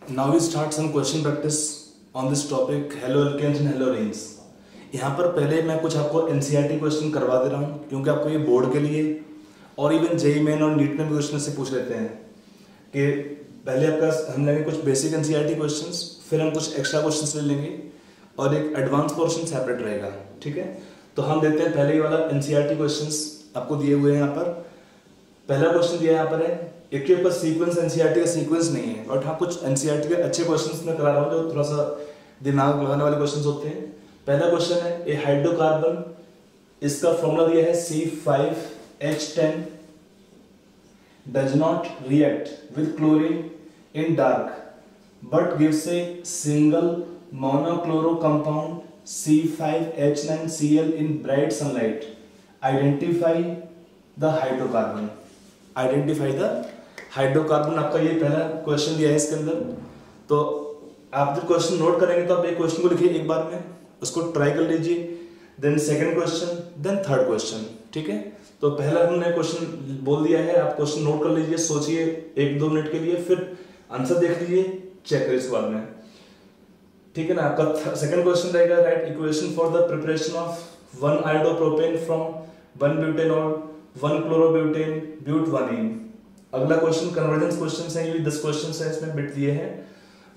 Now we start some question practice on this topic hello alkanes and halorenes। यहाँ पर पहले मैं कुछ आपको NCERT क्वेश्चन करवा दे रहा हूँ क्योंकि आपको ये बोर्ड के लिए और इवन जेईई मेन और नीट में भी क्वेश्चन से पूछ लेते हैं कि पहले आपका हम लेंगे कुछ बेसिक NCERT क्वेश्चंस, फिर हम कुछ एक्स्ट्रा क्वेश्चंस ले लेंगे और एक एडवांस पोर्शन सेपरेट रहेगा। ठीक है, तो हम देखते हैं पहले ही वाला NCERT क्वेश्चंस आपको दिए हुए हैं। यहाँ पर पहला क्वेश्चन दिया यहाँ पर है, एक के ऊपर सीक्वेंस NCERT का सीक्वेंस नहीं है, बट हाँ कुछ NCERT के अच्छे क्वेश्चंस मैं करा रहा हूँ जो थोड़ा सा दिमाग लगाने वाले क्वेश्चंस होते हैं। पहला क्वेश्चन है, ए हाइड्रोकार्बन, इसका फॉर्मूला दिया है C5H10 does not react with chlorine in dark but gives a single monochloro compound C5H9Cl in bright sunlight. Identify the hydrocarbon. Identify the hydrocarbon आपका ये पहला क्वेश्चन दिया है इसके अंदर। तो आप जब क्वेश्चन नोट करेंगे तो आप एक क्वेश्चन को लिखिए एक बार में, उसको ट्राई कर लीजिए, then second question, then third question. ठीक है, तो पहला हमने क्वेश्चन बोल दिया है, आप क्वेश्चन नोट कर लीजिए, सोचिए 1-2 मिनट के लिए, फिर आंसर देख लीजिए, चेक करिए इसके बाद में। ठीक है ना, आपका सेकंड क्वेश्चन रहेगा, write equation for the preparation of 1 iodopropane from 1 butanol 1 chlorobutane but 1ene। अगला क्वेश्चन कन्वर्जेंस क्वेश्चन है, ये 10 क्वेश्चन है इसमें बिट दिए हैं।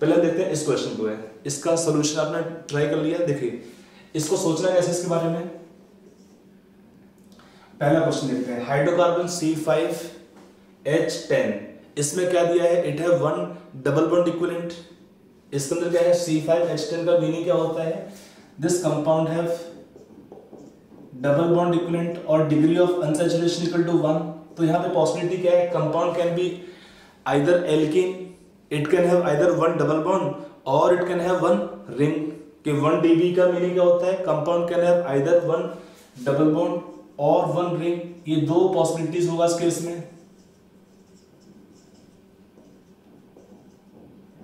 पहले देखते हैं इस क्वेश्चन को है, इसका सोल्यूशन आपने ट्राई कर लिया। देखिए इसको सोचना कैसे इसके बारे में। पहला क्वेश्चन देखते हैं, हाइड्रोकार्बन C5H10, इसमें क्या दिया है, it have 1 double bond equivalent. इसके अंदर क्या है, C5H10 का मीनिंग क्या होता है, this compound have double bond equivalent और degree of unsaturation equal to 1। तो यहाँ पे पॉसिबिलिटी क्या है, compound can be either alkene, it can have either 1 double bond और इट कैन हैव 1 रिंग। कि 1 dB का मीनिंग क्या होता है, compound can have either 1 double bond और 1 रिंग। ये 2 पॉसिबिलिटीज होगा इस केस में।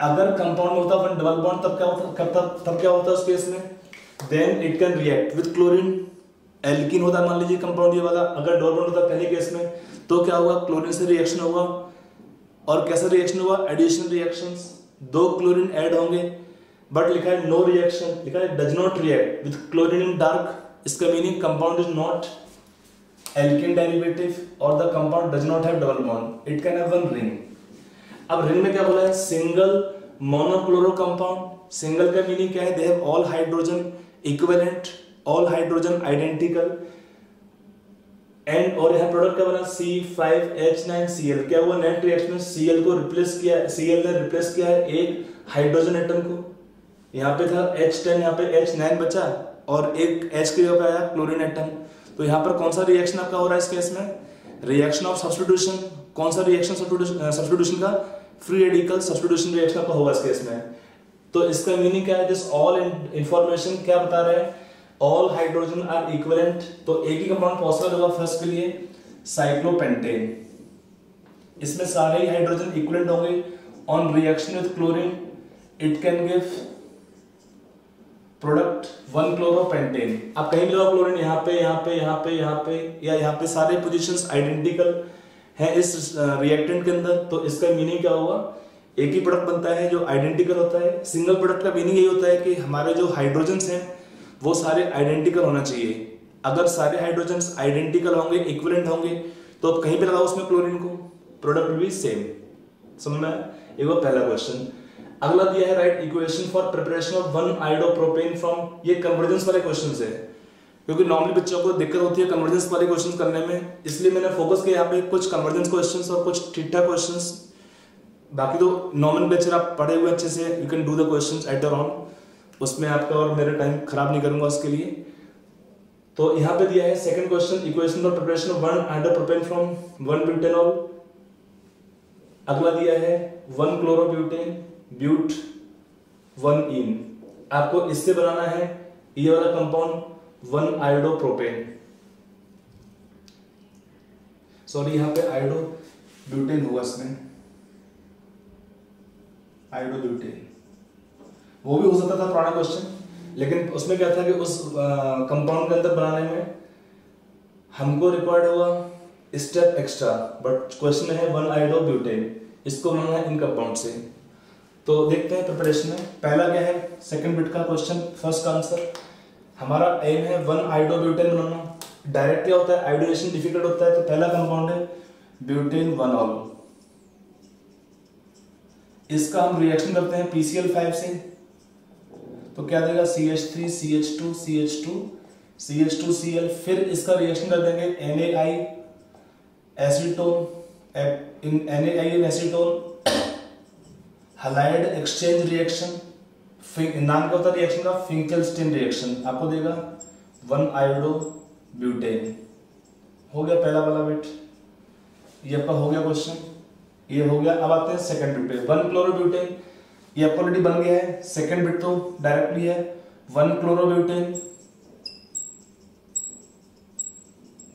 अगर कंपाउंड में होता 1 डबल बॉन्ड तब क्या होता, तब क्या होता है उस केस में, then it can react with chlorine. Alkene होता है मान लीजिए कंपाउंड ये वाला, अगर डबल बॉन्ड होता पहले केस में तो क्या होगा, क्लोरीन से रिएक्शन होगा। और कैसा रिएक्शन होगा, एडिशन रिएक्शंस, 2 क्लोरीन ऐड होंगे, बट लिखा है नो रिएक्शन, लिखा है does not react with chlorine in dark. इसका meaning compound is not alkane derivative और the compound does not have double bond, it can have 1 ring. अब ring में क्या बोला है, सिंगल मोनोक्लोरो कंपाउंड। सिंगल का मीनिंग क्या है, they have all hydrogen equivalent, all hydrogen identical and, और यहां प्रोडक्ट क्या बना C5H9Cl। क्या हुआ, नेट रिएक्शन में Cl को रिप्लेस किया, Cl ने रिप्लेस किया है एक हाइड्रोजन एटम को। यहाँ पे था H10, यहाँ पे H9 बचा और एक H के ऊपर आया क्लोरीन एटम। तो यहाँ पर कौन सा रिएक्शन आपका हो रहा है इस केस में, रिएक्शन ऑफ सब्स्टिट्यूशन। कौन सा रिएक्शन सब्स्टिट्यूशन का, फ्री रेडिकल सब्स्टिट्यूशन रिएक्शन आपका होगा इस केस में। तो इसका मीनिंग क्या है, दिस ऑल इंफॉर्मेशन क्या बता रहे हैं, ऑल हाइड्रोजन आर इक्विवेलेंट। तो एक ही कंपाउंड पॉसिबल होगा फर्स्ट के लिए, साइक्लोपेंटेन। इसमें सारे ही हाइड्रोजन इक्विवेलेंट होंगे। On reaction with chlorine it can give product 1 chloropentane. आप कहीं भी लगाओ क्लोरीन, यहाँ पे यहाँ पे यहाँ पे यहाँ पे या यहाँ पे, सारे पोजीशंस आइडेंटिकल है इस रिएक्टेंट के अंदर। तो इसका मीनिंग क्या होगा, एक ही प्रोडक्ट बनता है जो आइडेंटिकल होता है। सिंगल प्रोडक्ट का मीनिंग यही होता है कि हमारे जो हाइड्रोजन्स हैं वो सारे आइडेंटिकल होना चाहिए। अगर सारे हाइड्रोजन्स आइडेंटिकल होंगे, इक्विवेलेंट होंगे, तो आप कहीं पे लगाओ उसमें क्लोरीन को, प्रोडक्ट भी सेम। समझ में, ये वो पहला क्वेश्चन। अगला दिया है, write equation for preparation of 1 iodopropane from, ये कन्वर्जेंस वाले क्वेश्चंस है, क्योंकि नॉर्मली बच्चों को दिक्कत होती है कन्वर्जेंस वाले क्वेश्चंस करने में, इसलिए मैंने फोकस किया यहाँ पे कुछ कन्वर्जेंस क्वेश्चंस और कुछ ठीक ठाक क्वेश्चंस। बाकी तो नॉमेनक्लेचर आप पढ़े हुए अच्छे से, you can do the questions at your on, उसमें आपका और मेरा टाइम खराब नहीं करूंगा उसके लिए। तो यहाँ पे दिया है second question, equation for preparation of 1 iodopropane from 1 butanol. अगला दिया है 1 क्लोरोब्यूटेन ब्यूट 1ene। आपको इससे बनाना है ये वाला कंपाउंड 1 आयोडोप्रोपेन, सॉरी यहाँ पे आयोडोब्यूटेन हुआ, इसमें आयोडोब्यूटेन वो भी हो सकता था पुराना क्वेश्चन, लेकिन उसमें क्या था कि उस कंपाउंड के अंदर बनाने में हमको रिक्वायर्ड हुआ स्टेप एक्स्ट्रा, बट क्वेश्चन में है 1 आयोडोब्यूटेन, इसको बनाना है इन कंपाउंड से। तो देखते हैं प्रिपरेशन में पहला क्या है, सेकंड बिट का क्वेश्चन, फर्स्ट का आंसर। हमारा एम है 1 आयोडोब्यूटेन बनाना। डायरेक्ट क्या होता है, आयोडीनेशन डिफिकल्ट होता है, तो पहला कंपाउंड है ब्यूटेन 1 ऑल। इसका हम रिएक्शन करते हैं PCl5 से, तो क्या देगा CH3 CH2 CH2 CH2Cl। फिर इसका रिएक्शन कर देंगे NaI acetone, NaI acetone halide exchange reaction. नाम क्या होता है रिएक्शन का, फिंकेलस्टीन रिएक्शन। आपको देगा 1 आयोडो ब्यूटेन। हो गया पहला वाला बिट, ये आपका हो गया क्वेश्चन, ये हो गया। अब आते हैं सेकंड बिट पे, 1 क्लोरोब्यूटेन। ये आपको ऑलरेडी बन गया है, सेकंड बिट तो डायरेक्टली है 1 क्लोरोब्यूटेन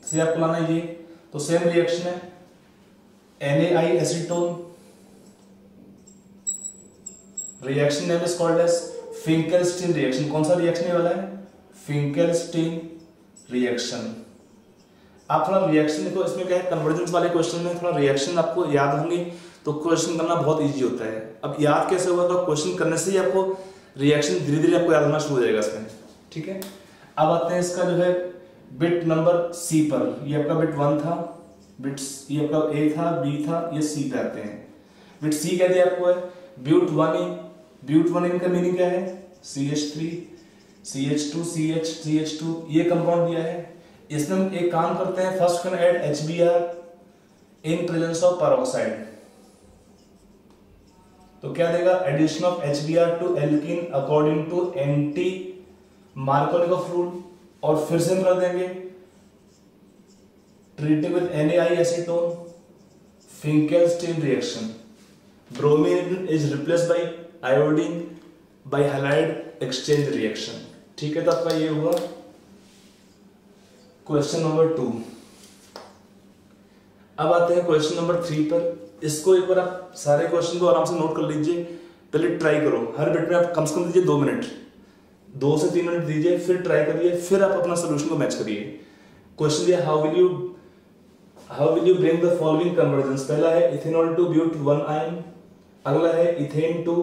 से आपको लाना है ये, तो सेम रिएक्शन है NaI acetone. Reaction name is called as Finkelstein reaction. कौन सा रिएक्शन ये वाला है, फिंकेलस्टीन रिएक्शन। आप थोड़ा रिएक्शन देखो, इसमें क्या है कन्वर्जेंस वाले क्वेश्चन में थोड़ा रिएक्शन आपको याद होंगे तो क्वेश्चन करना बहुत इजी होता है। अब याद कैसे होगा, तो क्वेश्चन करने से ही आपको रिएक्शन धीरे धीरे आपको याद होना शुरू हो जाएगा इसमें, ठीक है। अब आते हैं इसका जो है बिट नंबर सी पर। ये आपका बिट 1 था, बिट ये आपका A था, B था, ये C पे आते हैं। बिट C कह दिया आपको है ब्यूट 1 ब्यूट 1 का मीनिंग क्या है, CH3 CH2 CH2 ये कंपाउंड दिया है। इसमें हम एक काम करते हैं, first can add HBr in presence of peroxide. तो क्या देगा, addition of HBr to alkene according to anti Markovnikov rule. और फिर से हम कर देंगे treated with NaI acetone, Finkelstein reaction. Bromine is replaced by iodine by halide exchange reaction, ठीक है। तो आपका ये हुआ क्वेश्चन नंबर 2। अब आते हैं क्वेश्चन नंबर 3 पर। इसको एक बार आप सारे क्वेश्चन को आराम से नोट कर लीजिए, पहले ट्राई करो। हर बिट में आप कम से कम दीजिए 2 मिनट, 2 से 3 मिनट दीजिए, फिर ट्राई करिए, फिर आप अपना सोल्यूशन को मैच करिए। क्वेश्चन दिया how will you bring the following convergence. पहला है इथेनॉल टू ब्यूट 1 आयन, अगला है इथेन टू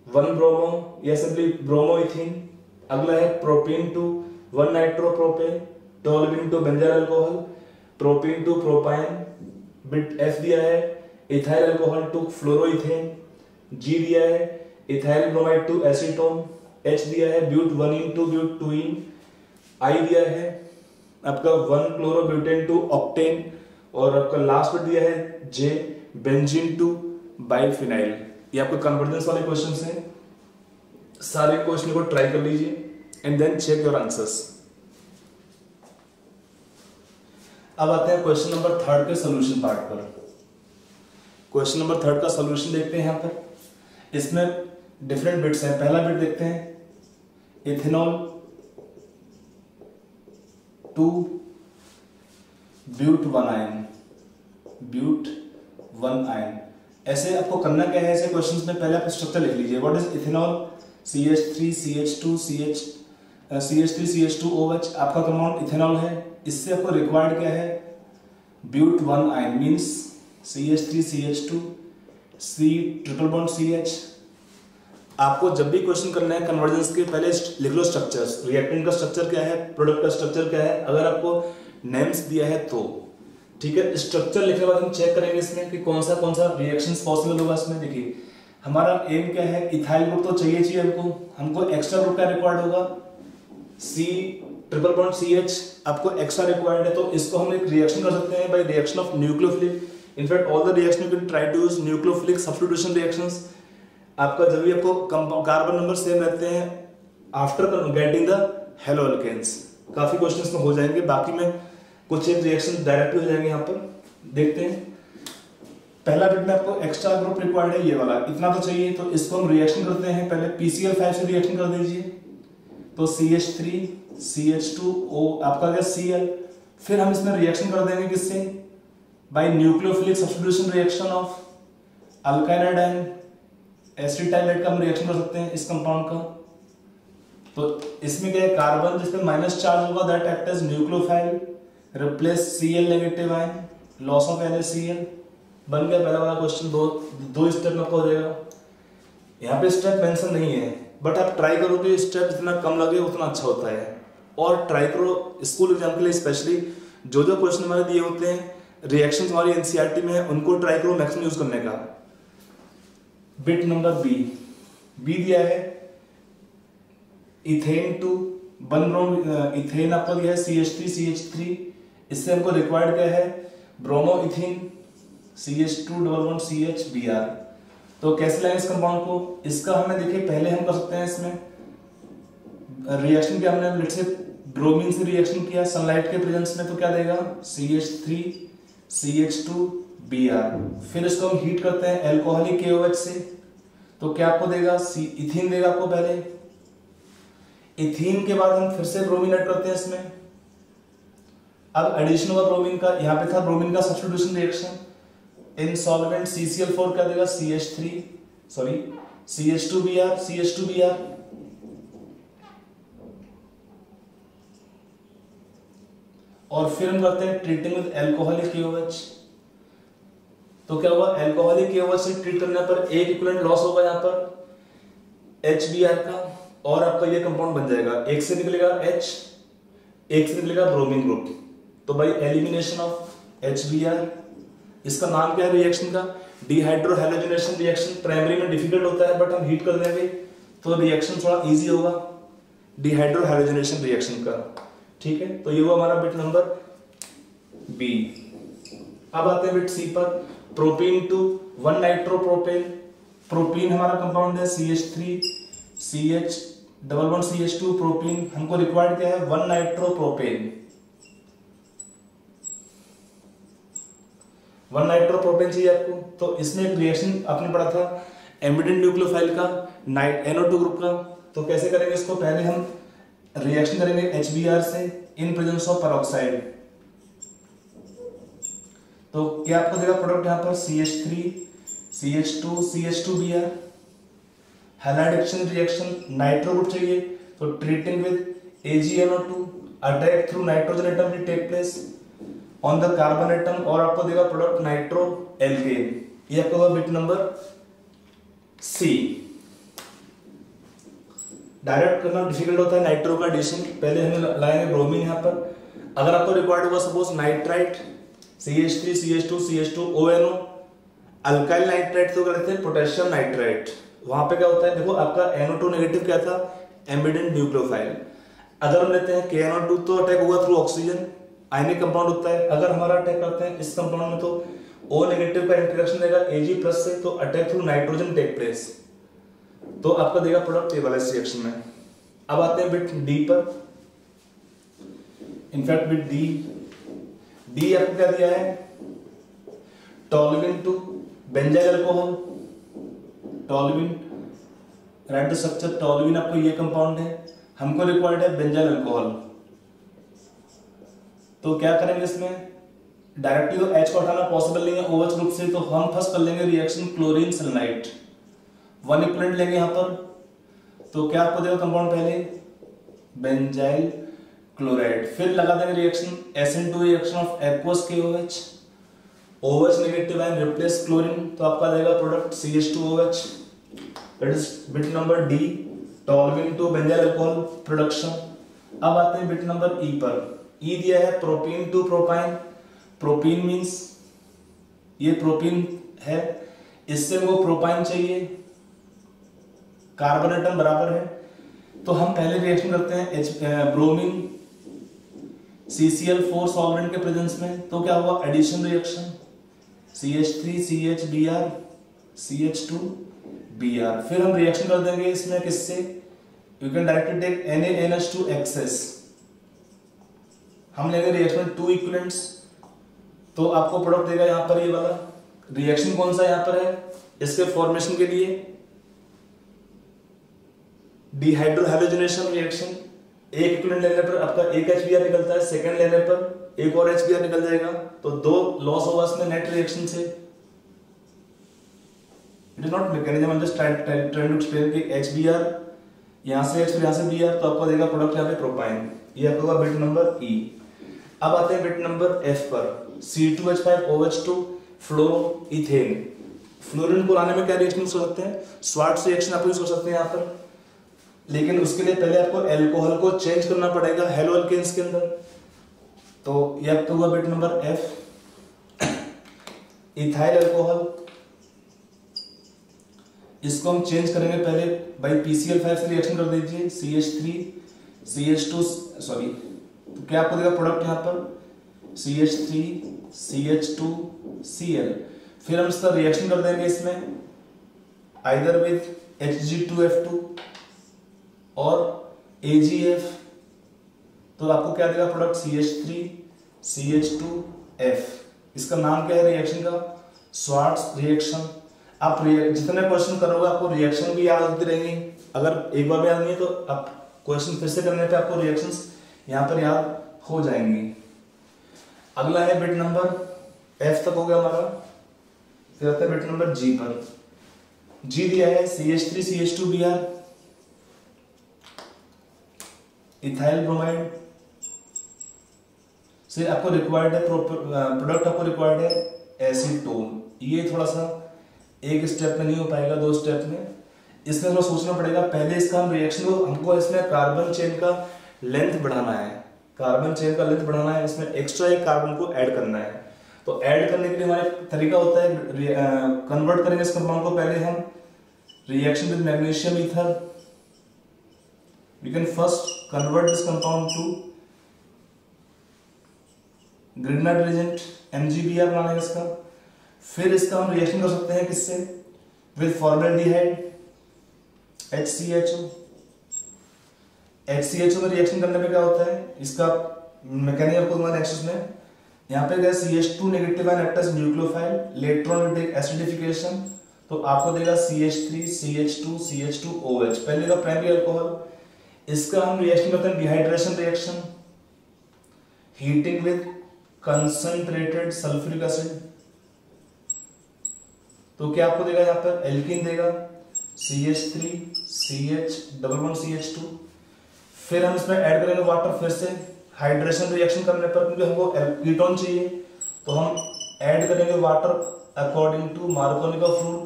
1 ब्रोमो या सिंपली ब्रोमो इथेन, अगला है propane to 1 nitropropane, toluene to benzyl alcohol, propane to propyne. Bit F दिया है ethyl alcohol to fluoroethane, G दिया है ethyl bromide to acetone, H दिया है ब्यूट 1 टू ब्यूट 2इन, I दिया है आपका 1 क्लोरोब्यूटेन टू ऑक्टेन, और आपका लास्ट बिट दिया है J बेंजीन टू बाइफिनाइल। ये आपको कन्वर्जेंस वाले क्वेश्चन हैं। सारे क्वेश्चन को ट्राई कर लीजिए and then check your answers. अब आते हैं क्वेश्चन नंबर 3 के सॉल्यूशन पार्ट पर। क्वेश्चन नंबर 3 का सॉल्यूशन देखते हैं। यहाँ पर इसमें डिफरेंट बिट्स हैं। पहला बिट देखते हैं ethanol to ब्यूट 1 yne, but 1 yne. ऐसे आपको करना क्या है, ऐसे क्वेश्चंस में पहले आप स्ट्रक्चर लिख लीजिए। What is ethanol, CH3 CH2 CH3 CH2OH आपका कंपाउंड इथेनॉल है। इससे आपको रिक्वायर्ड क्या है, but 1 yne means CH3 CH2 C triple bond CH। आपको जब भी क्वेश्चन करना है कन्वर्जेंस के, पहले लिख लो स्ट्रक्चर्स। रिएक्टेंट का स्ट्रक्चर क्या है, प्रोडक्ट का स्ट्रक्चर क्या है, अगर आपको नेम्स दिया है तो ठीक है। स्ट्रक्चर लिखने के बाद हम चेक करेंगे इसमें कि कौन सा रिएक्शंस पॉसिबल होगा इसमें। देखिए हमारा एम क्या है, इथाइल ग्रुप तो चाहिए हमको एक्स्ट्रा ग्रुप का रिक्वायर्ड होगा, C ट्रिपल बॉन्ड CH आपको एक्स्ट्रा रिक्वायर्ड है। तो इसको हम एक रिएक्शन कर सकते हैं by reaction of nucleophilic. In fact all the reaction you can try to use nucleophilic substitution reactions. आपका जब भी आपको कार्बन नंबर सेम रहते हैं after getting the halo alkanes, काफी क्वेश्चंस में हो जाएंगे। बाकी में कुछ एक रिएक्शन डायरेक्ट हो जाएंगे। यहाँ पर देखते हैं पहला बिट में आपको एक्स्ट्रा ग्रुप रिक्वायर्ड है, ये वाला इतना तो चाहिए। तो इसको हम रिएक्शन करते हैं, पहले PCl5 से रिएक्शन कर दीजिए। तो CH3 CH2O आपका गया Cl। फिर हम इसमें रिएक्शन कर देंगे किससे, by nucleophilic substitution reaction of alkyl and acetylate का हम रिएक्शन कर सकते हैं इस कंपाउंड का। तो इसमें क्या है, कार्बन जिसमें माइनस चार्ज होगा that act as nucleophile, replace Cl negative ion, loss of NaCl। बन गया पहला वाला क्वेश्चन। दो स्टेप में आपको हो जाएगा। यहाँ पे स्टेप मेंशन नहीं है, बट आप ट्राई करो कि स्टेप जितना कम लगे उतना अच्छा होता है। और ट्राई करो स्कूल एग्जाम के लिए स्पेशली जो जो क्वेश्चन हमारे दिए होते हैं रिएक्शन हमारी एनसीईआरटी में है उनको ट्राई करो मैक्सिमम यूज करने का। बिट नंबर बी दिया है इथेन टू इथेन आपको दिया है CH3 इससे हमको रिक्वायर्ड क्या है ब्रोमो इथीन CH211CHBr। तो कैसे लाएंगे इस कंपाउंड को, इसका हमें देखिए पहले हम कर सकते हैं इसमें रिएक्शन क्या हमने लेट्स से ब्रोमीन से रिएक्शन किया सनलाइट के प्रेजेंस में तो क्या देगा CH3 CH2Br। फिर इसको हम हीट करते हैं एल्कोहलिक KOH से तो क्या आपको देगा इथीन देगा आपको पहले। इथीन के बाद हम फिर से ब्रोमीन ऐड करते हैं इसमें। अब एडिशन होगा ब्रोमीन का, यहाँ पे था ब्रोमीन का substitution reaction in solvent CCl4 क्या देगा CH2Br और फिर हम करते हैं ट्रीटिंग विद एल्कोहलिक KOH। तो क्या हुआ एल्कोहलिक KOH से ट्रीट करने पर एक इक्विवेलेंट लॉस होगा यहाँ पर HBr का और आपका ये कंपाउंड बन जाएगा, एक से निकलेगा H एक से निकलेगा ब्रोमीन ग्रुप। तो भाई एलिमिनेशन ऑफ HBr। इसका नाम क्या है रिएक्शन का डिहाइड्रोहैलोजिनेशन रिएक्शन। प्राइमरी में डिफिकल्ट होता है बट हम हीट कर देंगे तो रिएक्शन थोड़ा इजी होगा डिहाइड्रोहैलोजिनेशन रिएक्शन का। ठीक है, तो ये हुआ हमारा बिट नंबर बी। अब आते हैं बिट सी पर प्रोपीन टू 1 नाइट्रोप्रोपेन। प्रोपीन हमारा कंपाउंड है CH3 CH11CH2 प्रोपीन। हमको रिक्वायर्ड क्या है 1 नाइट्रोप्रोपेन। 1 नाइट्रोप्रोपेन चाहिए आपको। तो इसमें एक रिएक्शन आपने पढ़ा था एमिडेंट न्यूक्लियोफाइल का NO2 ग्रुप का। तो कैसे करेंगे इसको, पहले हम रिएक्शन करेंगे HBr से इन प्रेजेंस ऑफ पेरोक्साइड। तो क्या आपको देगा प्रोडक्ट यहां पर CH3 CH2 CH2Br। Halide action reaction nitro group चाहिए तो treating with AgNO2 attack through nitrogen atom will take place on the carbon atom और आपको देगा प्रोडक्ट नाइट्रो एल्केन। ये आपको होगा बिट नंबर सी। डायरेक्ट करना डिफिकल्ट होता है नाइट्रो का एडिशन। पहले हमें लाएंगे ब्रोमीन यहाँ पर। अगर आपको रिक्वायर्ड होगा suppose nitrite CH3 CH2 CH2 ONO alkyl nitrite तो करते हैं पोटेशियम नाइट्राइट। वहां पे क्या होता है देखो आपका NO2 नेगेटिव क्या था एमिडेंट न्यूक्लियोफाइल। अगर हम लेते हैं KNO2 तो अटैक होगा थ्रू ऑक्सीजन आयनिक कंपाउंड होता है। अगर हमारा अटैक करते हैं इस कंपाउंड में तो O नेगेटिव का इंटरेक्शन देगा Ag+ से तो attack through nitrogen take place. तो आपका देगा प्रोडक्ट ये वाला इस रिएक्शन में। अब आते हैं बिट डी पर। इनफैक्ट बिट डी आपको क्या दिया है toluene to benzyl alcohol. Toluene write structure toluene आपको ये कंपाउंड है, हमको रिक्वायर्ड है बेंजाइल अल्कोहल। तो क्या करेंगे इसमें डायरेक्टली तो H को हटाना पॉसिबल नहीं है OH ग्रुप से, तो हम फर्स्ट कर लेंगे रिएक्शन क्लोरीन सेलेनाइट। 1 इक्विवेलेंट लेंगे यहाँ पर। तो क्या आपको देगा कंपाउंड पहले बेंजाइल क्लोराइड, फिर लगा देंगे reaction SN2 reaction of aqueous KOH OH negative ion replace chlorine तो आपका देगा product CH2OH। That is bit number D toluene to benzyl alcohol production. अब आते हैं बिट नंबर ई पर। ई दिया है propene to propyne. Propene means ये प्रोपीन है, इससे वो प्रोपाइन चाहिए, कार्बन एटम बराबर है। तो हम पहले रिएक्शन करते हैं ब्रोमीन CCl4 सॉल्वेंट के प्रेजेंस में। तो क्या हुआ addition reaction CH3 CHBr CH2Br। फिर हम रिएक्शन कर देंगे इसमें किससे, you can directly take NaNH2 excess. हम लेंगे रिएक्शन 2 इक्विवेलेंट्स तो आपको प्रोडक्ट देगा यहां पर ये वाला। रिएक्शन कौन सा यहां पर है इसके फॉर्मेशन के लिए डिहाइड्रोहैलोजिनेशन रिएक्शन। एक इक्विवेलेंट लेने पर आपका एक HBr निकलता है, सेकंड लेने पर एक और HBr निकल जाएगा तो 2 लॉस होगा इसमें नेट रिएक्शन से। It is not mechanism, I am just trying to explain कि HBr यहां से H यहां से Br तो आपको देगा प्रोडक्ट यहां पे प्रोपाइन। ये आपका बिट नंबर ई। अब आते हैं बिट नंबर एफ पर। C2H5OH2 फ्लोरोइथेन। फ्लोरीन को लाने में क्या रिएक्शन यूज कर सकते हैं, स्वार्ट्स रिएक्शन आप यूज कर सकते हैं यहाँ पर, लेकिन उसके लिए पहले आपको एल्कोहल को चेंज करना पड़ेगा हेलो एल्केन्स के अंदर। तो ये आपका हुआ bit number F, ethyl alcohol. इसको हम चेंज करेंगे पहले बाई PCl5 से रिएक्शन कर दीजिए, CH3 CH2 सॉरी, तो क्या आपको देगा प्रोडक्ट यहाँ पर CH3 CH2 Cl। फिर हम इसका रिएक्शन कर देंगे इसमें आइदर विद Hg2F2 और AgF, तो आपको क्या देगा प्रोडक्ट CH3 CH2F। इसका नाम क्या है रिएक्शन का, स्वार्ट्स रिएक्शन। आप जितने क्वेश्चन करोगे आपको रिएक्शन भी याद होती रहेंगी, अगर एक बार भी याद नहीं है तो आप क्वेश्चन फिर से करने पे आपको रिएक्शंस यहाँ पर याद हो जाएंगी। अगला है बिट नंबर F तक हो गया हमारा, फिर आता है बिट नंबर G पर। G दिया है CH3 CH2Br, इथाइल ब्रोमाइड से आपको रिक्वायर्ड है प्रोडक्ट, आपको रिक्वायर्ड है एसीटोन। ये थोड़ा सा एक स्टेप में नहीं हो पाएगा, 2 स्टेप में, इसमें थोड़ा सोचना पड़ेगा। पहले इसका हम रिएक्शन को, हमको इसमें कार्बन चेन का लेंथ बढ़ाना है, कार्बन चेन का लेंथ बढ़ाना है, इसमें एक्स्ट्रा एक कार्बन को ऐड करना है। तो ऐड करने के लिए हमारे तरीका होता है कन्वर्ट करेंगे इस कंपाउंड को, पहले हम reaction with magnesium ether, we can first convert this compound to Grignard reagent MgBr बनाना है इसका। फिर इसका हम रिएक्शन कर सकते हैं किससे, विद फॉर्मल्डिहाइड HCHO। HCHO में रिएक्शन करने पे क्या होता है, इसका मैकेनिज्म आपको दूंगा नेक्स्ट में। यहाँ पे गया CH2 negative ion act as nucleophile, electron will take acidification, तो आपको देगा CH3 CH2 CH2OH। पहले का प्राइमरी अल्कोहल, इसका हम रिएक्शन करते हैं dehydration reaction, heating with concentrated sulphuric acid, तो क्या आपको देगा यहाँ पर एल्कीन देगा CH3 CH11CH2। फिर हम इसमें ऐड करेंगे वाटर, फिर से हाइड्रेशन रिएक्शन करने पर, क्योंकि हमको कीटोन चाहिए तो हम ऐड करेंगे water according to Markovnikov rule,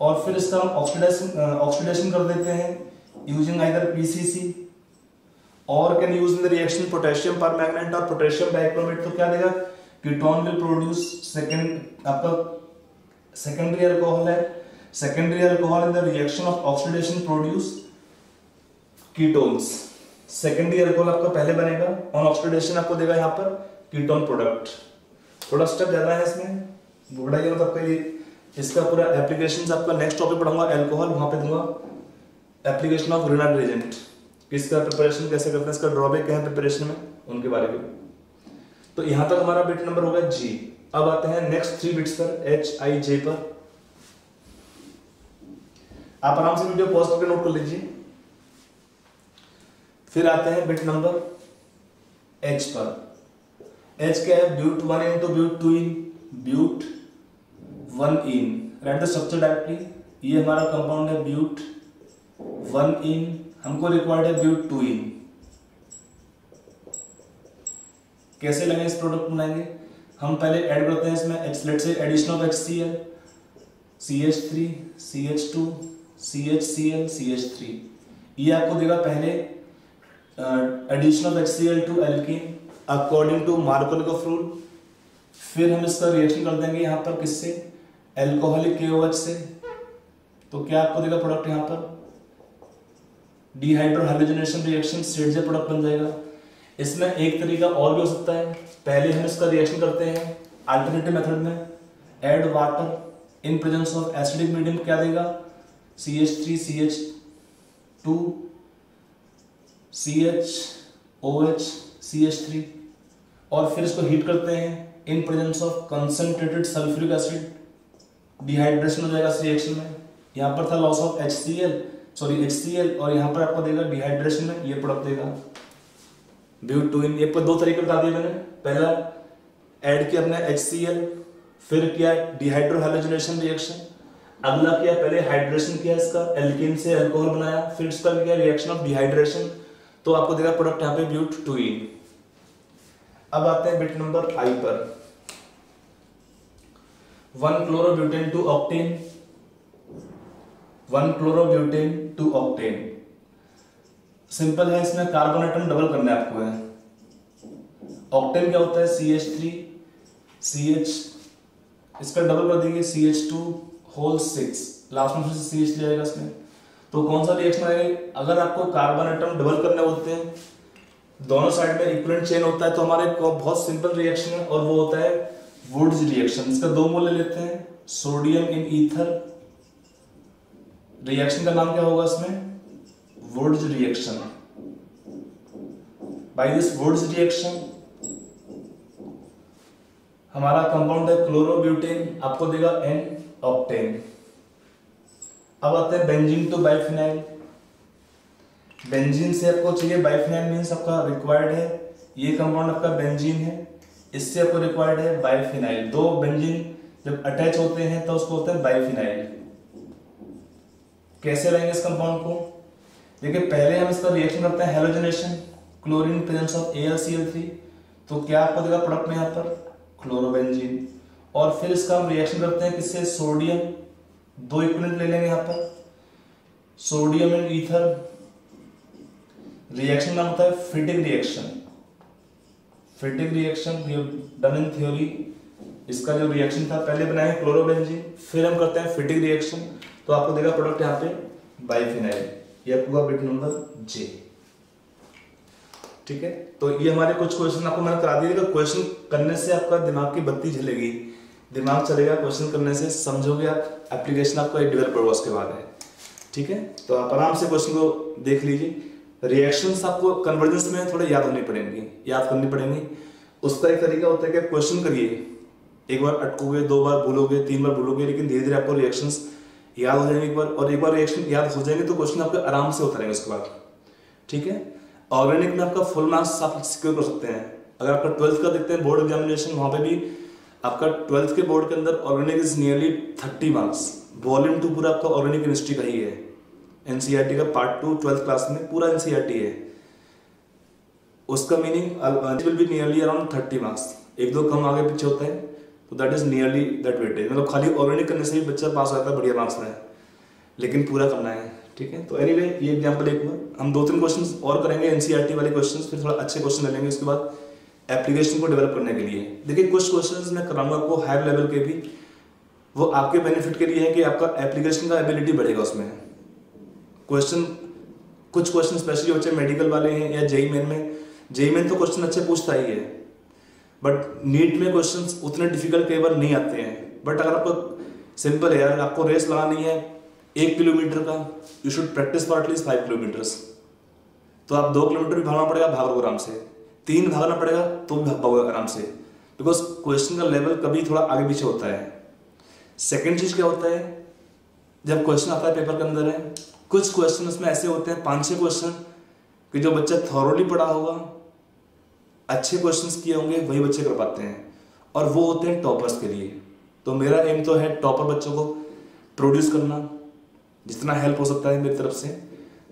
और फिर इसका हम ऑक्सीडेशन कर देते हैं यूजिंग आइदर PCC और can use in the reaction potassium permanganate और पोटेशियम डाइक्रोमेट। तो क्या देगा, कीटोन विल प्रोड्यूस सेकंड, आपका सेकेंडरी अल्कोहल है, secondary alcohol in the reaction of oxidation produce ketones. Secondary alcohol आपका पहले बनेगा, ऑन ऑक्सीडेशन आपको देगा यहाँ पर कीटोन प्रोडक्ट। थोड़ा स्टेप ज्यादा है इसमें, बढ़ाइए मतलब आपका ये इसका पूरा एप्लीकेशन आपका नेक्स्ट टॉपिक पढ़ाऊंगा अल्कोहल, वहां पे दूंगा एप्लीकेशन ऑफ ग्रिग्नार्ड रिएजेंट, किसका प्रिपरेशन कैसे करते हैं, इसका ड्रॉबैक क्या है प्रिपरेशन में, उनके बारे में। तो यहां तक हमारा बिट नंबर होगा G। अब आते हैं नेक्स्ट 3 बिट्स पर, HIJ पर। आप आराम से वीडियो पॉज करके नोट कर लीजिए। फिर आते हैं बिट नंबर H पर। H क्या है, but 1 into but 2 in, but 1 in, write the structure directly. ये हमारा कंपाउंड है ब्यूट 1 in, हमको रिक्वायर्ड है ब्यूट 2 in। कैसे लगे इस प्रोडक्ट बनाएंगे, हम पहले ऐड करते हैं इसमें let's say addition of HCl, CH3 CH2 CHCl CH3। ये आपको देगा पहले addition of HCl to alkene according to Markovnikov rule. फिर हम इसका रिएक्शन कर देंगे यहाँ पर किससे, एल्कोहलिक KOH से। तो क्या आपको देगा प्रोडक्ट यहाँ पर dehydro halogenation reaction, set product बन जाएगा। इसमें एक तरीका और भी हो सकता है, पहले हम इसका रिएक्शन करते हैं अल्टरनेटिव मेथड में, add water in presence of acidic medium, क्या देगा CH3 CH2 CHOH CH3, और फिर इसको हीट करते हैं इन presence of concentrated sulphuric acid, dehydration हो जाएगा इस रिएक्शन में। यहाँ पर था लॉस ऑफ HCl और यहाँ पर आपको देगा डिहाइड्रेशन में ये प्रोडक्ट देगा ब्यूट 2 in। ये 2 तरीके बता दिए मैंने, पहला ऐड किया अपने HCl, फिर किया डिहाइड्रो हैलोजनेशन रिएक्शन, अगला किया पहले हाइड्रेशन किया इसका, एल्कीन से अल्कोहल बनाया, फिर इसका किया रिएक्शन ऑफ डिहाइड्रेशन, तो आपको देगा प्रोडक्ट यहाँ पे ब्यूट 2 in। अब आते हैं बिट नंबर I पर। 1 chlorobutane to octane, 1 chlorobutane to octane. Simple है, इसमें कार्बन एटम डबल करना है आपको है। ऑक्टेन क्या होता है, CH3 CH, इसका डबल कर देंगे CH2 होल 6, लास्ट में फिर CH ले आएगा इसमें। तो कौन सा रिएक्शन आएगा, अगर आपको कार्बन एटम डबल करने होते हैं, दोनों साइड में इक्विवेलेंट चेन होता है, तो हमारे बहुत सिंपल रिएक्शन है और वो होता है वुड्स रिएक्शन। इसका दो मोल ले लेते हैं, सोडियम इन ईथर, रिएक्शन का नाम क्या होगा इसमें, Wurtz reaction. By this Wurtz reaction हमारा कंपाउंड है क्लोरोब्यूटेन, आपको देगा N ऑक्टेन। अब आते हैं बेंजीन टू बाइफिनाइल। बेंजीन से आपको चाहिए बाइफिनाइल, मींस आपका रिक्वायर्ड है, ये कंपाउंड आपका बेंजीन है, इससे आपको रिक्वायर्ड है बाइफिनाइल। दो बेंजीन जब अटैच होते हैं तो उसको होता है बाइफिनाइल। कैसे रहेंगे इस कंपाउंड को, देखिए पहले हम इसका रिएक्शन करते हैं halogenation, chlorine presence of AlCl3, तो क्या आपको देगा प्रोडक्ट में यहाँ पर क्लोरोबेंजीन। और फिर इसका हम रिएक्शन करते हैं किससे, सोडियम, दो इक्विवेलेंट ले लेंगे यहाँ पर, सोडियम एंड ईथर, रिएक्शन नाम होता है fitting reaction. Fitting reaction done in theory, इसका जो रिएक्शन था पहले बनाए क्लोरोबेंजीन, फिर हम करते हैं फिटिंग रिएक्शन, तो आपको देगा प्रोडक्ट यहाँ पे बाइफिनाइल। ये आपका बिट नंबर J, ठीक है। तो ये हमारे कुछ क्वेश्चन आपको मैंने करा दिए, क्वेश्चन करने से आपका दिमाग की बत्ती जलेगी, दिमाग चलेगा क्वेश्चन करने से, समझोगे आप, एप्लीकेशन आपका डेवलप होगा उसके बाद है, ठीक है। तो आप आराम से क्वेश्चन को देख लीजिए। रिएक्शंस आपको कन्वर्जेंस में थोड़े याद होनी पड़ेंगी, याद करनी पड़ेंगी। उसका एक तरीका होता है कि क्वेश्चन करिए, एक बार अटकोगे, दो बार भूलोगे, तीन बार भूलोगे, लेकिन धीरे धीरे आपको रिएक्शंस याद हो जाएंगे एक बार, और एक बार रिएक्शन याद हो जाएंगे तो क्वेश्चन आपके आराम से होता रहेगा उसके बाद, ठीक है। ऑर्गेनिक में आपका फुल मार्क्स आप सिक्योर कर सकते हैं। अगर आपका 12th का देखते हैं बोर्ड एग्जामिनेशन, वहां पे भी आपका 12th के बोर्ड के अंदर organic is nearly 30 marks. Volume 2 पूरा आपका ऑर्गेनिक केमिस्ट्री का ही है, NCERT का पार्ट 2 12th क्लास में पूरा NCERT है। उसका meaning will be nearly around 30 marks, एक दो कम आगे पीछे होता है, तो that is nearly that weightage. मतलब खाली ऑर्गेनिक करने से ही बच्चा पास होता है बढ़िया मार्क्स में, लेकिन पूरा करना है, ठीक है। तो एनीवे ये एग्जांपल एक बार हम 2-3 क्वेश्चंस और करेंगे NCERT वाले क्वेश्चंस, फिर थोड़ा अच्छे क्वेश्चन ले लेंगे उसके बाद एप्लीकेशन को डेवलप करने के लिए। देखिए कुछ क्वेश्चंस मैं कराऊंगा आपको हायर लेवल के भी, वो आपके बेनिफिट के लिए है कि आपका एप्लीकेशन का एबिलिटी बढ़ेगा उसमें। क्वेश्चन कुछ क्वेश्चन स्पेशली बच्चे मेडिकल वाले हैं या जेईई मेन तो क्वेश्चन अच्छे पूछता ही है, बट नीट में क्वेश्चंस उतने डिफिकल्ट कई बार नहीं आते हैं। बट अगर आपको सिंपल है यार, आपको रेस लगानी है 1 किलोमीटर का, you should practice for at least 5 kilometres. तो आप 2 किलोमीटर भी भागना पड़ेगा, भागोगे आराम से, 3 भागना पड़ेगा तो भी भागोगे आराम से, बिकॉज क्वेश्चन का लेवल कभी थोड़ा आगे पीछे होता है। सेकेंड चीज क्या होता है, जब क्वेश्चन आता है पेपर के अंदर है, कुछ क्वेश्चन उसमें ऐसे होते हैं 5-6 क्वेश्चन कि जो बच्चा थॉरोली पढ़ा होगा, अच्छे क्वेश्चंस किए होंगे, वही बच्चे कर पाते हैं, और वो होते हैं टॉपर्स के लिए। तो मेरा एम तो है टॉपर बच्चों को प्रोड्यूस करना, जितना हेल्प हो सकता है मेरी तरफ से।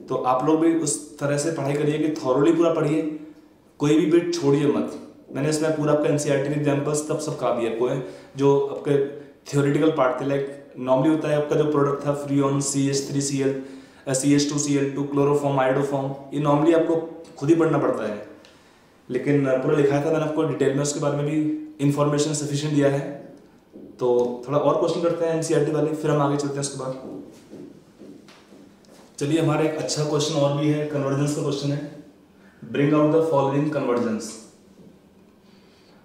तो आप लोग भी उस तरह से पढ़ाई करिए कि थॉरोली पूरा पढ़िए, कोई भी बिट छोड़िए मत। मैंने इसमें पूरा आपका NCERT के एग्जाम्पल्स तब सब कहा दिया, कोई जो आपके थियोरिटिकल पार्ट थे, लाइक नॉर्मली होता है आपका जो प्रोडक्ट था freon CH3Cl CH2Cl2 chloroform iodoform, ये नॉर्मली आपको खुद ही पढ़ना पड़ता है, लेकिन पूरा लिखाया था मैंने आपको डिटेल में, उसके बारे में भी इंफॉर्मेशन सफिशिएंट दिया है। तो थोड़ा और क्वेश्चन करते हैं NCERT वाले, फिर हम आगे चलते हैं उसके बाद। चलिए हमारा एक अच्छा क्वेश्चन और भी है, कन्वर्जेंस का क्वेश्चन है। Bring out the following convergence.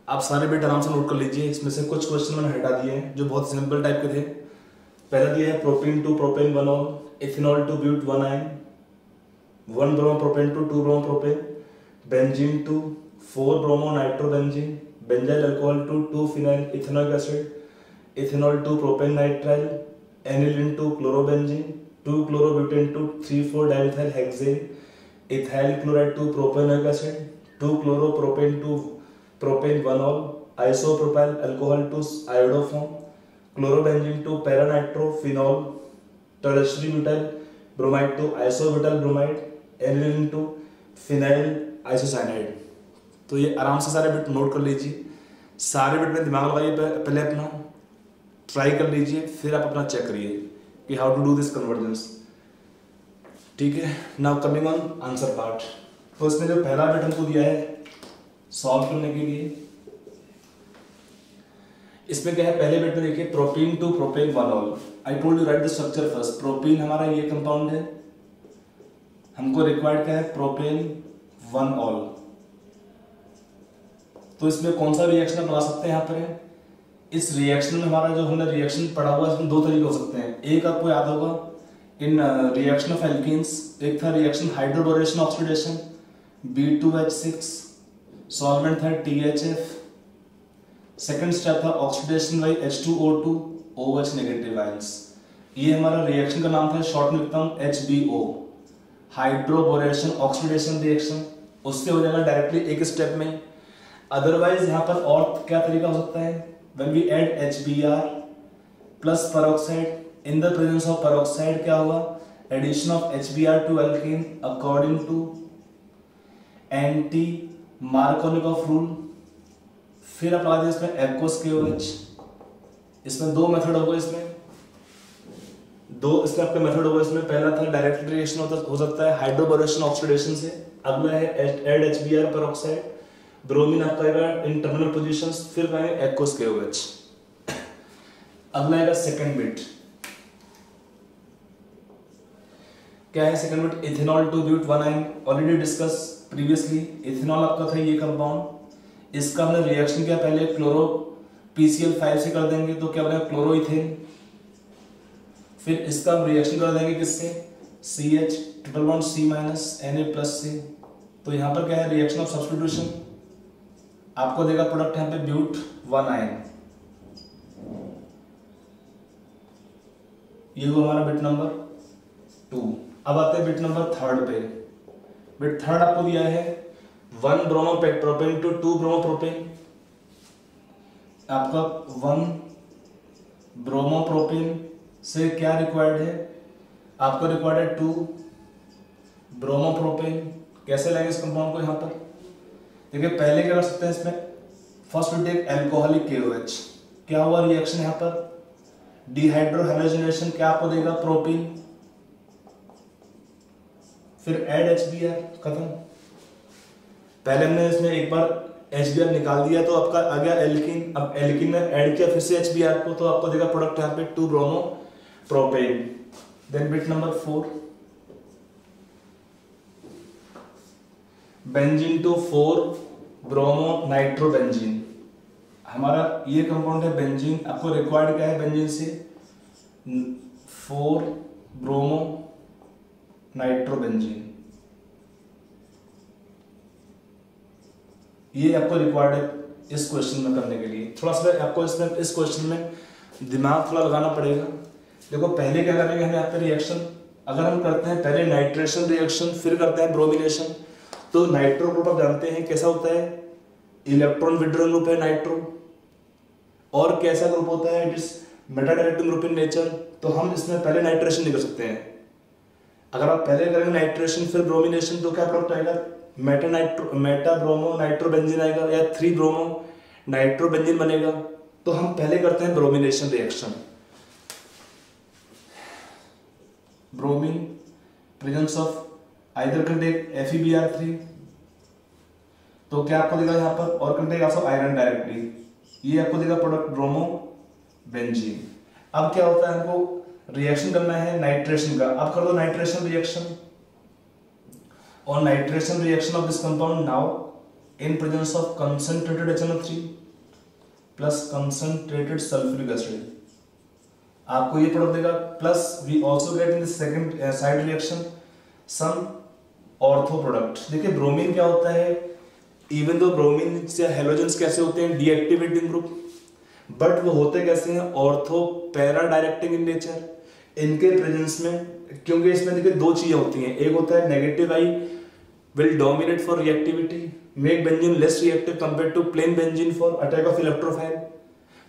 आप सारे बिट आराम से नोट कर लीजिए, इसमें से कुछ क्वेश्चन मैंने हटा दिए हैं जो बहुत सिंपल टाइप के थे। पहला दिया है प्रोपीन टू प्रोपेन 1-ऑल, ethanol to ब्यूट 1 ion, 1 bromo propane to 2 bromo propane, benzene to 4 bromo nitrobenzene, benzyl alcohol to 2 phenyl ethanoic acid, ethanol to propane nitrile, aniline to chlorobenzene, 2 chlorobutane to 3,4 dimethyl hexane, ethyl chloride to propanoic acid, 2 chloropropane to propane 1-ऑल, isopropyl alcohol to iodoform, chlorobenzene to paranitrophenol, tertiary butyl bromide to isobutyl bromide, aniline to phenyl isocyanide. तो ये आराम से सारे bit note कर लीजिए, सारे bit में दिमाग लगाइए पहले अपना, ट्राई कर लीजिए, फिर आप अपना चेक करिए कि how to do this conversions. ठीक है, now coming on answer part. तो इसमें जो पहला बिट हमको दिया है सॉल्व करने के लिए, इसमें क्या है, पहले बिट में देखिए propene to propane 1 ol. I told you write the structure first. Propene हमारा ये कंपाउंड है, हमको रिक्वायर्ड क्या है, प्रोपेन 1 ऑल। तो इसमें कौन सा रिएक्शन बना सकते हैं यहाँ पर, इस रिएक्शन में हमारा जो हमने रिएक्शन पढ़ा हुआ है इसमें दो तरीके हो सकते हैं। एक आपको याद होगा इन रिएक्शन ऑफ एल्कीन्स, एक था reaction hydroboration oxidation B2H6, solvent था THF, सेकंड स्टेप था oxidation by H2O2 OH negative ions. ये हमारा रिएक्शन का नाम था, शॉर्ट में लिखता हूँ HBO, हाइड्रोबोरेशन ऑक्सीडेशन रिएक्शन। उससे हो जाएगा डायरेक्टली एक स्टेप में। अदरवाइज यहाँ पर और क्या तरीका हो सकता है, when we add HBr plus peroxide, in the presence of peroxide क्या होगा, addition of HBr to alkene according to anti-Markovnikov rule। फिर आप लगा दें इसमें aqueous KOH। इसमें दो मेथड होगा, इसमें आपका मेथड होगा। इसमें पहला था डायरेक्ट रिएक्शन हो सकता है हाइड्रोबोरेशन ऑक्सीडेशन से, अगला है एड HBr peroxide, ब्रोमीन आपका आएगा इन टर्मिनल पोजीशंस, फिर कहेंगे एक्वस KOH। अगला आएगा सेकंड बिट, क्या है second bit, ethanol to ब्यूट 1 yne. Already discuss previously, ethanol आपका था ये कंपाउंड, इसका हमने रिएक्शन किया पहले क्लोरो PCl5 से कर देंगे तो क्या बनेगा, क्लोरोइथेन। फिर इसका हम रिएक्शन कर देंगे किससे, CH triple bond C- Na+C। तो यहाँ पर क्या है, रिएक्शन ऑफ सब्स्टिट्यूशन, आपको देगा प्रोडक्ट यहाँ पे ब्यूट 1 आयन। ये वो हमारा बिट नंबर 2। अब आते हैं बिट नंबर 3 पे। बिट 3 आपको दिया है 1 ब्रोमोप्रोपेन टू 2 ब्रोमोप्रोपेन। आपका 1 ब्रोमोप्रोपेन से क्या रिक्वायर्ड है, आपको रिक्वायर्ड है 2 ब्रोमोप्रोपेन। कैसे लाएंगे इस कंपाउंड को यहाँ पर, देखिए पहले क्या कर सकते हैं इसमें, first we take alcoholic KOH। क्या हुआ रिएक्शन यहाँ पर, डिहाइड्रोहैलोजिनेशन, क्या आपको देगा, प्रोपीन। फिर ऐड HBr, खत्म। पहले हमने इसमें एक बार HBr निकाल दिया तो आपका आ गया एल्कीन। अब एल्कीन में ऐड किया फिर से HBr को, तो आपको देगा प्रोडक्ट यहाँ पे 2 bromo propane. Then bit number 4, benzene to 4 bromo nitrobenzene. हमारा ये कंपाउंड है बेंजीन, आपको रिक्वायर्ड क्या है बेंजीन से, 4 ब्रोमो नाइट्रोबेंजीन। ये आपको रिक्वायर्ड है इस क्वेश्चन में करने के लिए। थोड़ा सा आपको इसमें इस क्वेश्चन में दिमाग थोड़ा लगाना पड़ेगा। देखो पहले क्या करेंगे हम यहाँ पे रिएक्शन, अगर हम करते हैं पहले नाइट्रेशन रिएक्शन फिर करते हैं ब्रोमिनेशन, तो नाइट्रो ग्रुप आप जानते हैं कैसा होता है, इलेक्ट्रॉन विड्रॉल ग्रुप है नाइट्रो। और कैसा ग्रुप होता है, it's Meta directing group in nature. तो हम इसमें पहले नाइट्रेशन नहीं कर सकते हैं। अगर आप पहले करेंगे नाइट्रेशन फिर ब्रोमिनेशन तो क्या प्रोडक्ट आएगा, मेटा ब्रोमो नाइट्रोबेंजीन आएगा या 3 ब्रोमो नाइट्रोबेंजीन बनेगा। तो हम पहले करते हैं bromination reaction. Bromine presence of either contact FeBr3, तो क्या आपको देगा यहाँ पर, और कंटेक आल्सो आयरन डायरेक्टली, ये आपको देगा प्रोडक्ट ब्रोमो बेंजीन। अब क्या होता है, हमको रिएक्शन करना है नाइट्रेशन का। अब कर दो नाइट्रेशन रिएक्शन, और nitration reaction of this compound now in presence of concentrated HNO3 plus concentrated sulphuric acid, आपको ये प्रोडक्ट देगा। Plus we also get in this second side reaction some ortho product. देखिए bromine क्या होता है, even though bromine से halogens कैसे होते हैं, डीएक्टिवेटिंग ग्रुप, बट वो होते कैसे हैं, ortho para directing in nature. इनके प्रेजेंस में, क्योंकि इसमें देखिए 2 चीजें होती हैं, एक होता है negative I will dominate for reactivity, make benzene less reactive compare to plain benzene for attack of electrophile.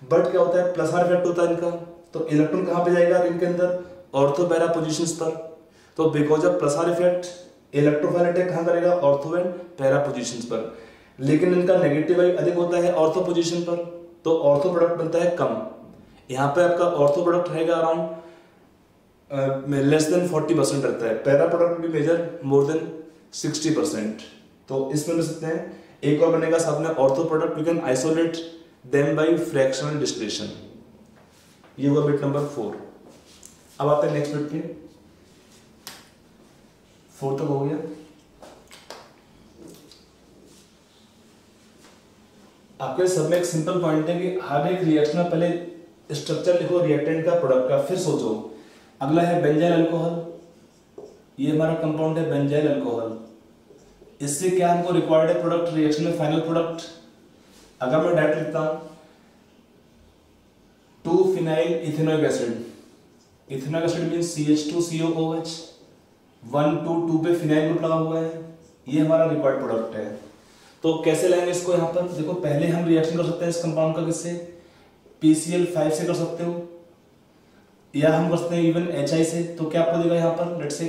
But क्या होता है, प्लस आर इफेक्ट होता है इनका, तो इलेक्ट्रॉन कहाँ पे जाएगा इनके अंदर, ऑर्थो पैरा पोजिशंस पर। तो because of plus are effect electrophile attack कहाँ करेगा, ऑर्थो एंड पैरा पोजिशंस पर। लेकिन इनका नेगेटिव आई अधिक होता है ऑर्थो पोजिशन पर, तो ऑर्थो प्रोडक्ट बनता है कम। यहाँ पे आपका ऑर्थो प्रोडक्ट रहेगा अराउंड लेस देन 40% रहता है, पैरा प्रोडक्ट भी मेजर मोर देन 60%। तो इसमें ले सकते हैं। एक और बनेगा साथ में ortho product, we can isolate them by fractional distillation. ये हुआ बिट नंबर 4। अब आते हैं नेक्स्ट बिट पे। 4 तक हो गया। आपके सब में एक सिंपल पॉइंट है कि हर एक रिएक्शन में पहले स्ट्रक्चर लिखो रिएक्टेंट का, प्रोडक्ट का, फिर सोचो। अगला है बेंजाइल अल्कोहल। ये हमारा कंपाउंड है बेंजाइल अल्कोहल। इससे क्या हमको रिक्वायर्ड है प्रोडक्ट रिएक्शन में, फाइनल प्रोडक्ट। अगर मैं डायरेक्ट लिखता हूं 2-फिनाइल ethanoic acid. Ethanoic acid means CH2COOH, 1-2 पे फिनाइल ग्रुप लगा हुआ है, ये हमारा रिक्वायर्ड प्रोडक्ट है। तो कैसे लाएंगे इसको? यहाँ पर देखो, पहले हम रिएक्शन कर सकते हैं इस कंपाउंड का, किससे? PCl5 से कर सकते हो, या हम कर सकते हैं इवन HI से। तो क्या आपको देगा यहाँ पर? लेट्स से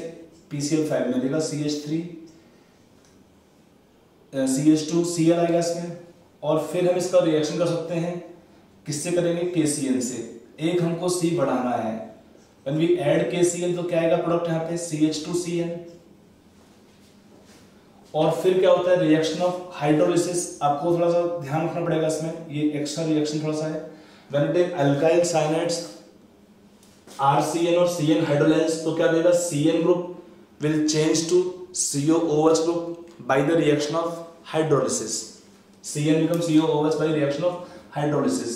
PCl5 में देगा CH2Cl आएगा इसमें, और फिर हम इसका रिएक्शन कर सकते हैं किससे करेंगे? KCl से। एक हमको C बढ़ाना है, व्हेन वी ऐड KCl तो क्या आएगा प्रोडक्ट यहाँ पे? CH2Cl। और फिर क्या होता है? Reaction of hydrolysis. आपको थोड़ा सा ध्यान रखना पड़ेगा इसमें, ये एक्स्ट्रा रिएक्शन थोड़ा सा है। When we take alkyl cyanides RCN और CN हाइड्रोलाइज, तो क्या देगा? CN group will change to COOH group by the reaction of hydrolysis. CN becomes COOH by reaction of hydrolysis.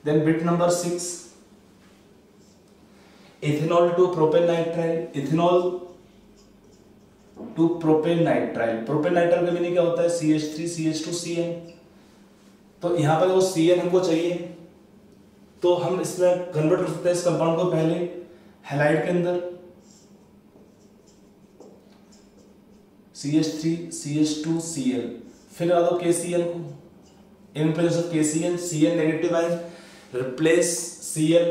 Then bit number 6, ethanol to propanitrile. ethanol to propanitrile. propanitrile का meaning क्या होता है? CH3CH2CN। तो यहाँ पर वो CN हमको चाहिए, तो हम इसमें कन्वर्ट कर सकते हैं इस कंपाउंड को पहले हैलाइड के अंदर, CH3CH2Cl, फिर आ दो KCl को, in place of KCl, Cl negative ion replace Cl.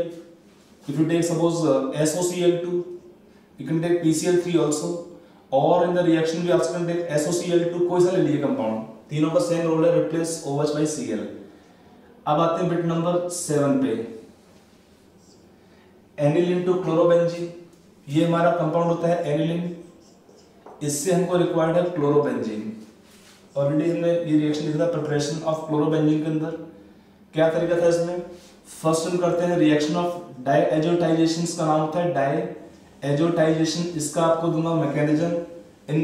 If you take suppose SOCl2, you can take PCl3 also, और in the reaction we also can take SOCl2, कोई सा ले लिए कंपाउंड, तीनों का सेम रोल है, replace OH by Cl। अब आते हैं बिट नंबर 7 पे, एनिलीन टू क्लोरोबेंजीन। ये हमारा कंपाउंड होता है एनिलीन, इससे हमको रिक्वायर्ड है क्लोरोबेंजीन। ऑलरेडी हमने ये रिएक्शन लिखा था प्रिपरेशन ऑफ क्लोरोबेंजीन के अंदर। क्या तरीका था इसमें? फर्स्ट हम करते हैं रिएक्शन ऑफ डाईएजोटाइजेशन, का नाम होता है डाईएजोटाइजेशन। इसका आपको दूंगा mechanism in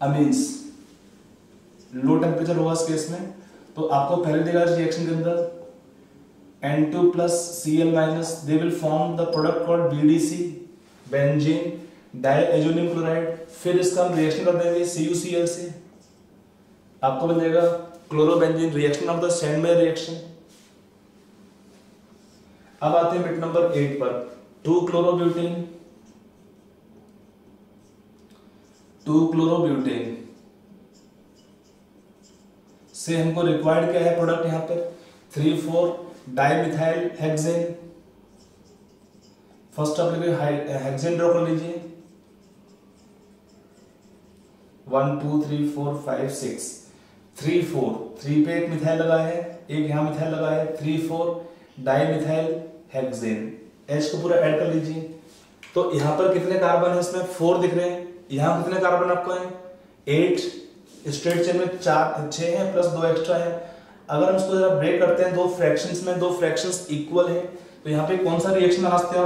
amines, low temperature होगा इस केस में। तो आपको पहले देगा रिएक्शन के अंदर N2 plus Cl minus, they will form the product called BDC, benzene diazonium chloride. फिर इसका हम रिएक्शन कर देंगे CuCl से, आपको बन जाएगा chlorobenzene, reaction of the Sandmeyer reaction. अब आते हैं बिट नंबर 8 पर, 2-क्लोरोब्यूटेन। 2-क्लोरोब्यूटेन से हमको रिक्वायर्ड क्या है प्रोडक्ट? यहाँ पर 3,4-डाइमिथाइल हेक्सेन। फर्स्ट आप लिखिए हेक्सेन ड्रॉ कर लीजिए, 1 2 3 4 5 6 3 4, 3 पे एक मिथाइल लगा है, एक यहाँ मिथाइल लगा है, 3,4-डाइमिथाइल हेक्सेन। H को पूरा ऐड कर लीजिए। तो यहाँ पर कितने कार्बन है? इसमें 4 दिख रहे हैं। यहाँ कितने कार्बन आपको हैं? 8। स्ट्रेट चेन में 6 हैं प्लस 2 एक्स्ट्रा है। अगर हम इसको जरा ब्रेक करते हैं दो फ्रैक्शंस में, 2 फ्रैक्शंस इक्वल है, तो यहाँ पे कौन सा रिएक्शन बना सकते हो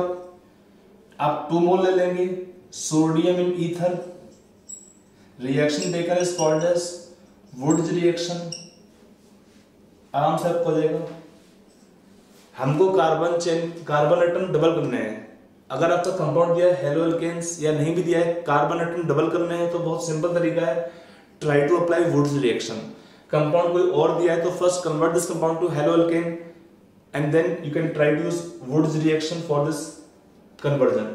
आप? 2 मोल ले लेंगे sodium in ether, reaction taken is called as Wurtz reaction. आराम से आपको हो जाएगा। हमको carbon chain, carbon atom double करने हैं। अगर आपका कंपाउंड दिया है हेलो एल्केन्स, या नहीं भी दिया है, कार्बन एटम डबल करने हैं, तो बहुत सिंपल तरीका है, try to apply Wurtz reaction. Compound कोई और दिया है तो first convert this compound to halo alkane and then you can try to use Wurtz reaction for this conversion.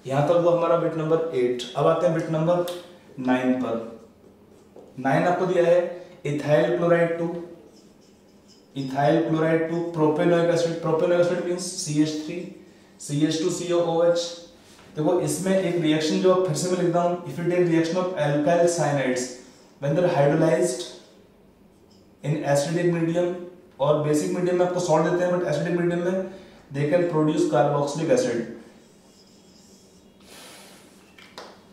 यहां तक वो हमारा बिट नंबर 8। अब आते हैं बिट नंबर 9 पर। 9 आपको दिया है ethyl chloride to, ethyl chloride to propanoic acid. Propanoic acid means CH3 CH2COOH। देखो इसमें एक रिएक्शन जो फिर से मैं लिखता हूं, if you take reaction of alkyl cyanides when they are hydrolysed in acidic medium, और बेसिक मीडियम में आपको सॉल्ट देते हैं, बट एसिडिक मीडियम में they can produce carboxylic acid.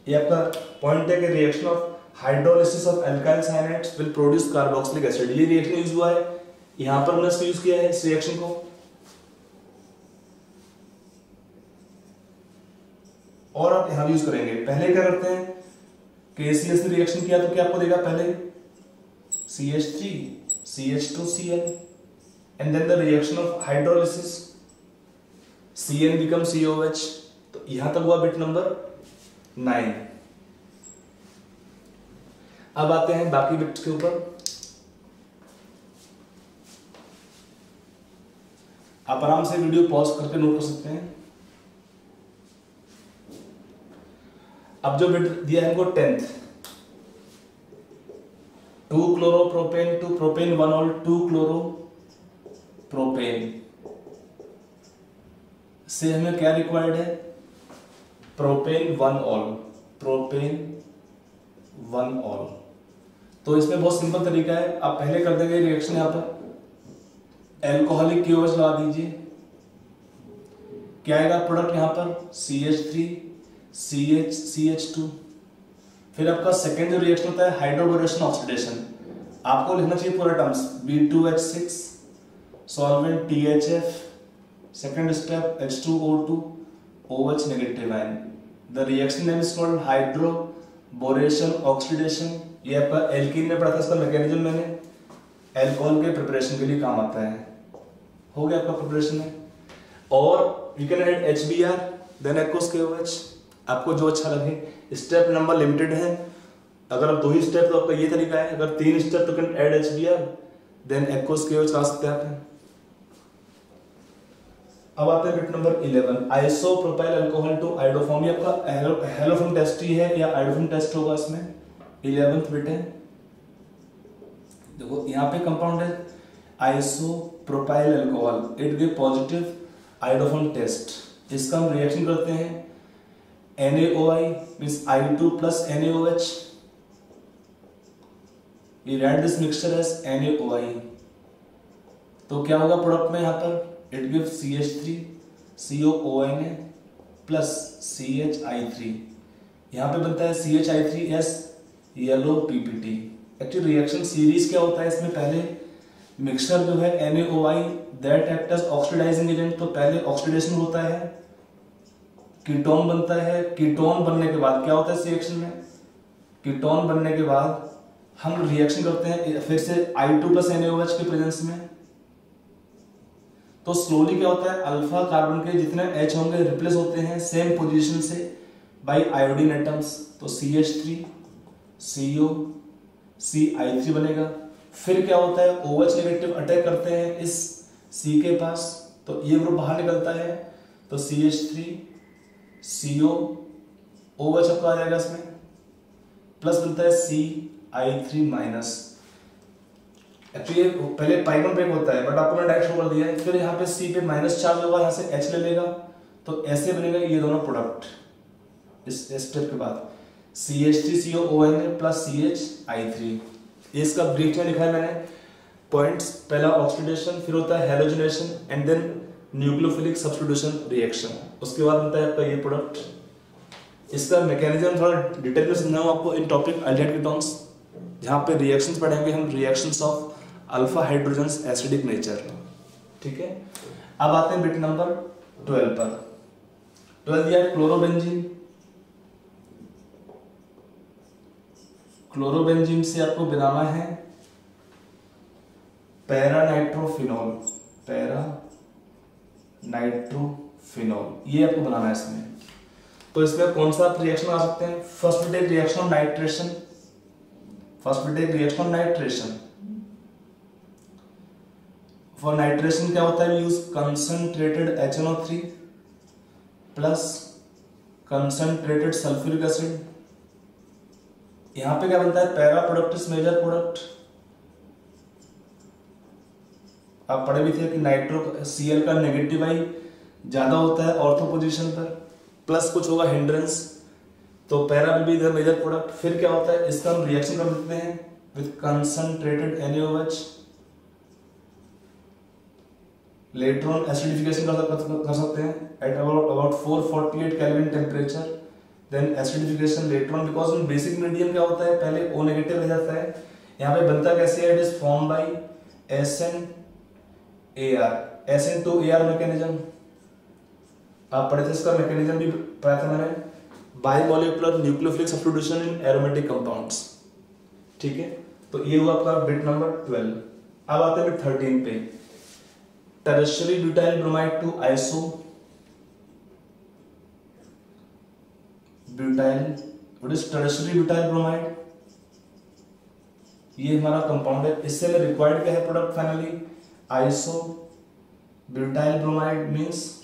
ये आपका पॉइंट है कि reaction of hydrolysis of alkyl cyanides will produce carboxylic acid. ये रिएक्शन यूज हुआ है, यहां पर हमने यूज किया है इस रिएक्शन को। और आप यहां यूज करेंगे। पहले क्या करते हैं कि CH3 रिएक्शन किया तो क्या आपको देगा, पहले CH3 CH2Cl and then the reaction of hydrolysis Cn become COH। तो यहां तक हुआ बिट नंबर 9। अब आते हैं बाकी बिट्स के ऊपर। आप आराम से वीडियो पॉज करके नोट कर सकते हैं। अब जो बिट दिया है हमको 10th, 2 क्लोरोप्रोपेन टू प्रोपेन 1 ऑल 2 क्लोरोप्रोपेन से हमें क्या रिक्वायर्ड है, प्रोपेन 1 ऑल, प्रोपेन 1 ऑल। तो इसमें बहुत सिंपल तरीका है, आप पहले कर देंगे रिएक्शन, यहां पर एल्कोहलिक KOH लगा दीजिए। क्या आएगा प्रोडक्ट यहां पर, CH3 CH CH2। फिर आपका सेकेंड जो रिएक्शन होता है हाइड्रोबोरेशन ऑक्सीडेशन, आपको लिखना चाहिए पूरा terms, B2H6 solvent THF, second step H2O2 OH negative ion. The reaction name is called hydroboration oxidation. ये आपका एल्कीन में पढ़ा था, इसका मैकेनिज्म मैंने एल्कोहल के प्रिपरेशन के लिए काम आता है। हो गया आपका प्रिपरेशन में। और you can add HBr then aqueous KOH, आपको जो अच्छा लगे। स्टेप नंबर लिमिटेड है, अगर आप 2 ही स्टेप तो आपका ये तरीका है, अगर 3 स्टेप तो can add HBr then aqueous KOH ला सकते हैं आप। अब आते हैं bit number 11, isopropyl alcohol to iodoform. ये आपका हेलोफॉर्म टेस्ट ही है या आइडोफॉर्म टेस्ट होगा, इसमें 11th बिट है। देखो यहाँ पे कंपाउंड है isopropyl alcohol, it give positive iodoform test. इसका हम रिएक्शन करते हैं NaOI means I2 plus NaOH। We write this mixture as NaOI। तो क्या होगा प्रोडक्ट में, यहां पर it give CH3 COONA plus CHI3। यहां पे बनता है CHI3S yellow PPT। Actually reaction series क्या होता है इसमें, पहले मिक्सचर जो है NaOI that act as oxidising agent. तो पहले ऑक्सीडेशन होता है, कीटोन बनता है। कीटोन बनने के बाद क्या होता है इस रिएक्शन में, कीटोन बनने के बाद हम रिएक्शन करते हैं फिर से I2 प्लस NaOH के प्रेजेंस में। तो स्लोली क्या होता है, अल्फा कार्बन के जितने H होंगे रिप्लेस होते हैं सेम पोजीशन से बाय आयोडीन एटम्स। तो CH3 CO CI3 बनेगा। फिर क्या होता है, OH नेगेटिव अटैक करते हैं इस C के पास, तो ये ग्रुप बाहर निकलता है। तो CH3 CO OH आपका आ जाएगा इसमें, प्लस बनता है CI3 माइनस। एक्चुअली पहले पाइबन ब्रेक होता है बट आपको मैंने डायरेक्ट शो कर दिया है। फिर यहाँ पे C पे माइनस चार्ज होगा, यहाँ से H ले लेगा, तो ऐसे बनेगा ये दोनों प्रोडक्ट। इस स्टेप के बाद CH3COONA प्लस CHI3। इसका ब्रीफ में लिखा है मैंने पॉइंट्स। पहला ऑक्सीडेशन, फिर होता है halogenation and then nucleophilic substitution reaction, उसके बाद बनता है आपका ये प्रोडक्ट। इसका मैकेनिज्म थोड़ा डिटेल में समझाऊं आपको इन टॉपिक अल्डिहाइड कीटोन्स, जहां पे रिएक्शंस पढ़ेंगे हम, reactions of alpha hydrogens acidic nature. ठीक है, अब आते हैं बिट नंबर 12 पर। 12 दिया है क्लोरोबेंजीन। क्लोरोबेंजीन से आपको बनाना है पैरानाइट्रोफिनॉल, पैरानाइट्रोफिनॉल ये आपको बनाना है इसमें। तो इसमें कौन सा आप रिएक्शन आ सकते हैं, first will take reaction of nitration, first will take reaction of nitration. For nitration क्या होता है, use concentrated HNO3 plus concentrated sulphuric acid. यहां पे क्या बनता है, para product is major product. आप पढ़े भी थे कि नाइट्रो Cl का नेगेटिव आई ज्यादा होता है ऑर्थो पोजीशन पर, प्लस कुछ होगा हिंड्रेंस, तो para will be the major product. फिर क्या होता है, इसका हम रिएक्शन कर देते हैं with concentrated NaOH later on acidification कर सकते हैं at about 448 kelvin temperature. Then acidification later on, because in basic medium क्या होता है, पहले O नेगेटिव रह जाता है। यहाँ पे बनता कैसे है, it is form by SN_AR, SN2AR mechanism. आप पढ़े थे, इसका मैकेनिज्म भी पढ़ा था मैंने, बाइमोलिकुलर न्यूक्लियोफिलिक सब्स्टिट्यूशन इन एरोमेटिक कंपाउंड्स। ठीक है, तो ये हुआ आपका बिट नंबर 12। अब आते हैं बिट 13 पे, tertiary butyl bromide to isobutyl. What is tertiary butyl bromide? ये हमारा कंपाउंड है, इससे में रिक्वायर्ड क्या है product finally, isobutyl bromide means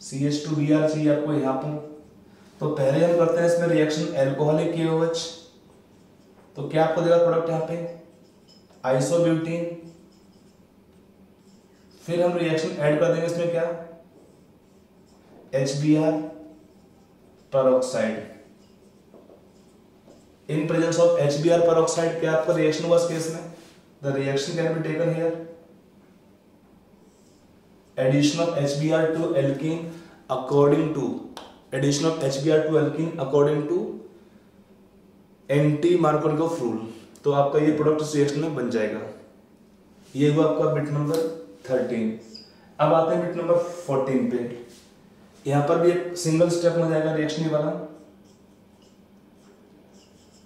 CH2Br चाहिए आपको यहाँ पर। तो पहले हम करते हैं इसमें रिएक्शन एल्कोहलिक KOH, तो क्या आपको देगा प्रोडक्ट यहाँ पे, आइसोब्यूटीन। फिर हम रिएक्शन ऐड कर देंगे इसमें क्या, HBr peroxide। In presence of HBr peroxide क्या आपका रिएक्शन हुआ इस केस में, the reaction can be taken here, addition of HBr to alkene according to anti-Markovnikov rule। तो आपका ये प्रोडक्ट इस रिएक्शन में बन जाएगा। ये हुआ आपका बिट नंबर 13। अब आते हैं बिट नंबर 14 पे। यहां पर भी एक सिंगल स्टेप में जाएगा रिएक्शन वाला।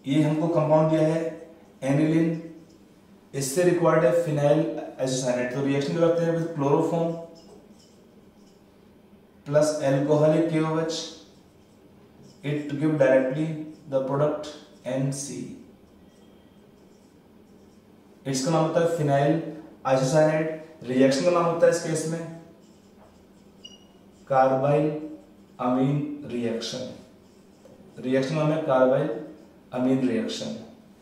ये हमको कंपाउंड दिया है एनिलीन, इससे रिक्वायर्ड है फिनाइल आइसोसाइनेट। तो रिएक्शन करते हैं with chloroform plus alcoholic KOH, it give directly the product NC। इसका नाम होता है फिनाइल आइसोसाइनेट। रिएक्शन का नाम होता है इस केस में कार्बाइल अमीन रिएक्शन। रिएक्शन नाम है कार्बाइल अमीन रिएक्शन।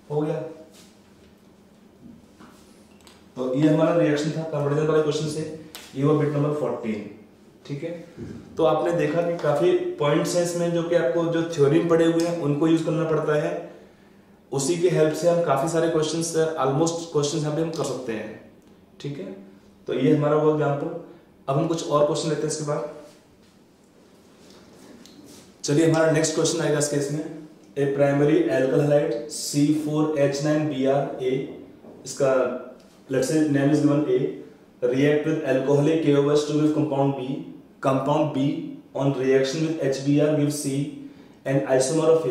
हो गया, तो ये हमारा रिएक्शन था कन्वर्जन वाले क्वेश्चन से। ये हुआ बिट नंबर 14। ठीक है, तो आपने देखा कि काफी पॉइंट्स हैं इसमें जो कि आपको जो थ्योरी में पढ़े हुए हैं उनको यूज करना पड़ता है। उसी की हेल्प से हम काफी सारे क्वेश्चंस, ऑलमोस्ट क्वेश्चंस यहाँ पे हम कर सकते हैं। ठीक है, तो ये हमारा वो एग्जाम्पल। अब हम कुछ और क्वेश्चन लेते हैं इसके बाद। चलिए, हमारा नेक्स्ट क्वेश्चन आएगा इस केस में, ए प्राइमरी एल्काइल हैलाइड C4H9Br। इसका let's say name is given A, react with alcoholic KOH to give compound B. Compound B on reaction with HBr gives C, an isomer of A.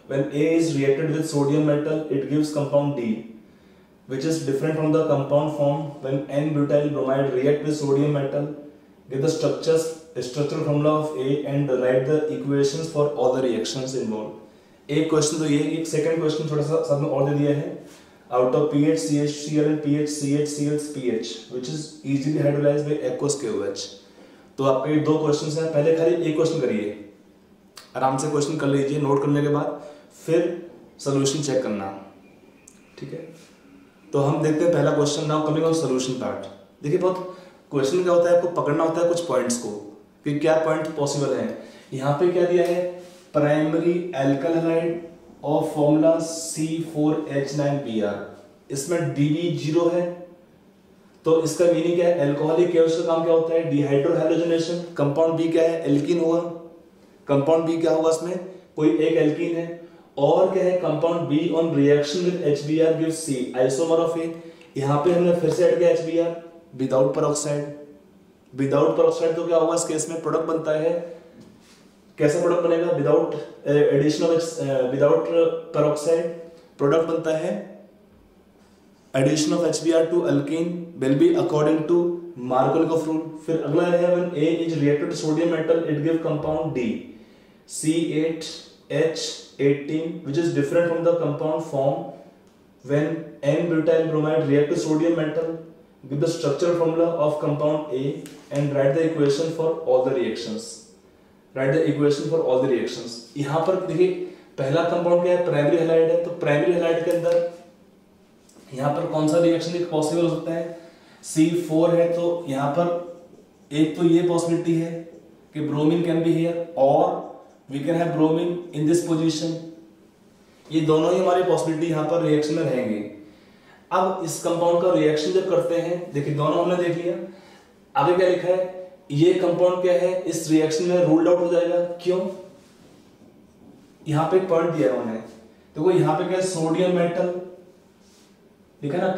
When A is reacted with sodium metal, it gives compound D, which is different from the compound formed when N-butyl bromide react with sodium metal. Give the structural formula of A and write the equations for all the reactions involved. एक question तो ये, एक second question थोड़ा सा साथ में और दे दिया है, out of pH CHCl and pH CHCl pH which is easily hydrolyzed by aqueous KOH। तो आपके दो क्वेश्चंस हैं, पहले खाली एक क्वेश्चन करिए, आराम से क्वेश्चन कर लीजिए, नोट करने के बाद फिर सॉल्यूशन चेक करना। ठीक है, तो हम देखते हैं पहला question. Now coming on solution part. देखिए, बहुत क्वेश्चन क्या होता है, आपको पकड़ना होता है कुछ पॉइंट्स को कि क्या पॉइंट पॉसिबल है। यहाँ पे क्या दिया है, प्राइमरी एल्काइल हैलाइड और फॉर्मूला C4H9Br, इसमें Db 0 है, तो इसका मीनिंग क्या है, एल्कोहलिक KOH का काम क्या होता है, डिहाइड्रोहैलोजिनेशन। कंपाउंड बी क्या है, एल्कीन होगा। कंपाउंड बी क्या होगा, इसमें कोई एक एल्कीन है। और क्या है, compound be on reaction with HBr gives C, isomer of A। यहाँ पे हमने फिर से ऐड किया HBr without peroxide. Without peroxide तो क्या होगा इस केस में, प्रोडक्ट बनता है, कैसा प्रोडक्ट बनेगा, without addition of without peroxide product बनता है addition of HBr to alkene will be according to Markovnikov rule। फिर अगला है when A is reacted to sodium metal it give compound D C8H18 which is different from the compound formed when N-butyl bromide react to sodium metal। Give the structural formula of compound A and write the equation for all the reactions। Write the equation for all the reactions। यहाँ पर देखिए पहला compound क्या है, primary halide है, तो primary halide के अंदर यहाँ पर कौन सा रिएक्शन एक पॉसिबल हो सकता है, C4 है, तो यहाँ पर एक तो ये पॉसिबिलिटी है कि ब्रोमीन कैन बी हियर और we can have bromine in this position. ये दोनों ही हमारी पॉसिबिलिटी यहाँ पर रिएक्शन में रहेंगे। अब इस कंपाउंड का रिएक्शन जब करते हैं, देखिए दोनों हमने देख लिया, आगे क्या लिखा है, ये कंपाउंड क्या है, इस रिएक्शन में रूल्ड आउट हो जाएगा। क्यों? यहां पे एक पॉइंट दिया है उन्होंने, देखो यहां पे क्या है, सोडियम मेटल लिखा है ना,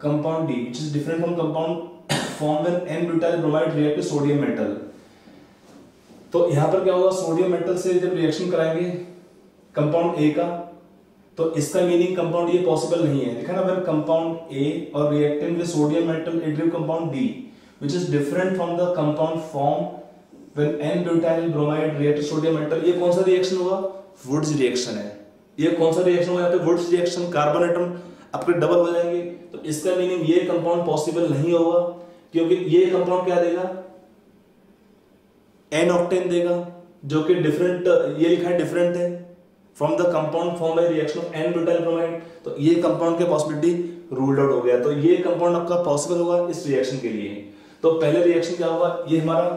compound D which is different from compound form when an butyl bromide react with sodium metal. तो यहां पर क्या होगा, सोडियम मेटल से जब रिएक्शन कराएंगे कंपाउंड ए का, तो इसका मीनिंग कंपाउंड ये पॉसिबल नहीं है, लिखा ना, व्हेन कंपाउंड ए और reactant with sodium metal it give compound D which is different from the compound form when n-butyl bromide react with sodium metal। ये कौन सा रिएक्शन होगा, वुड्स रिएक्शन है। ये कौन सा रिएक्शन होगा, यहाँ पे वुड्स रिएक्शन, कार्बन एटम आपके डबल हो जाएंगे, तो इसका मीनिंग ये कंपाउंड पॉसिबल नहीं होगा, क्योंकि ये कंपाउंड क्या देगा, n ऑक्टेन देगा, जो कि डिफरेंट, ये लिखा है डिफरेंट है from the compound form by reaction of n-butyl bromide। तो ये कंपाउंड के पॉसिबिलिटी रूल्ड आउट हो गया, तो ये कंपाउंड आपका पॉसिबल होगा इस रिएक्शन के लिए। तो पहले रिएक्शन क्या होगा, ये हमारा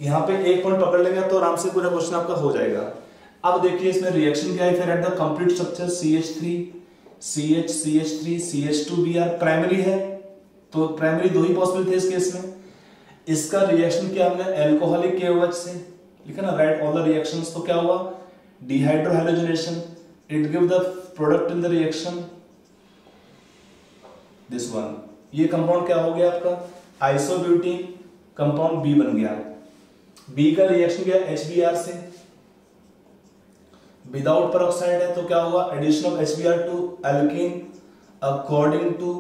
यहाँ पे एक पॉइंट पकड़ लेंगे तो आराम से पूरा क्वेश्चन आपका हो जाएगा। अब देखिए इसमें रिएक्शन क्या है, फिर at the complete structure CH3 CH CH3 CH2Br primary है, तो प्राइमरी दो ही पॉसिबल थे इस केस में। इसका रिएक्शन क्या हमने एल्कोहलिक KOH से लिखा ना, राइट ऑल द रिएक्शंस, तो क्या हुआ, dehydrohydrogenation, it give the product in the reaction this one. ये कंपाउंड क्या हो गया आपका, आइसोब्यूटीन कंपाउंड बी बन गया। बी का रिएक्शन क्या है, HBr से, विदाउट पेरोक्साइड है, तो क्या होगा, addition of HBr to alkene according to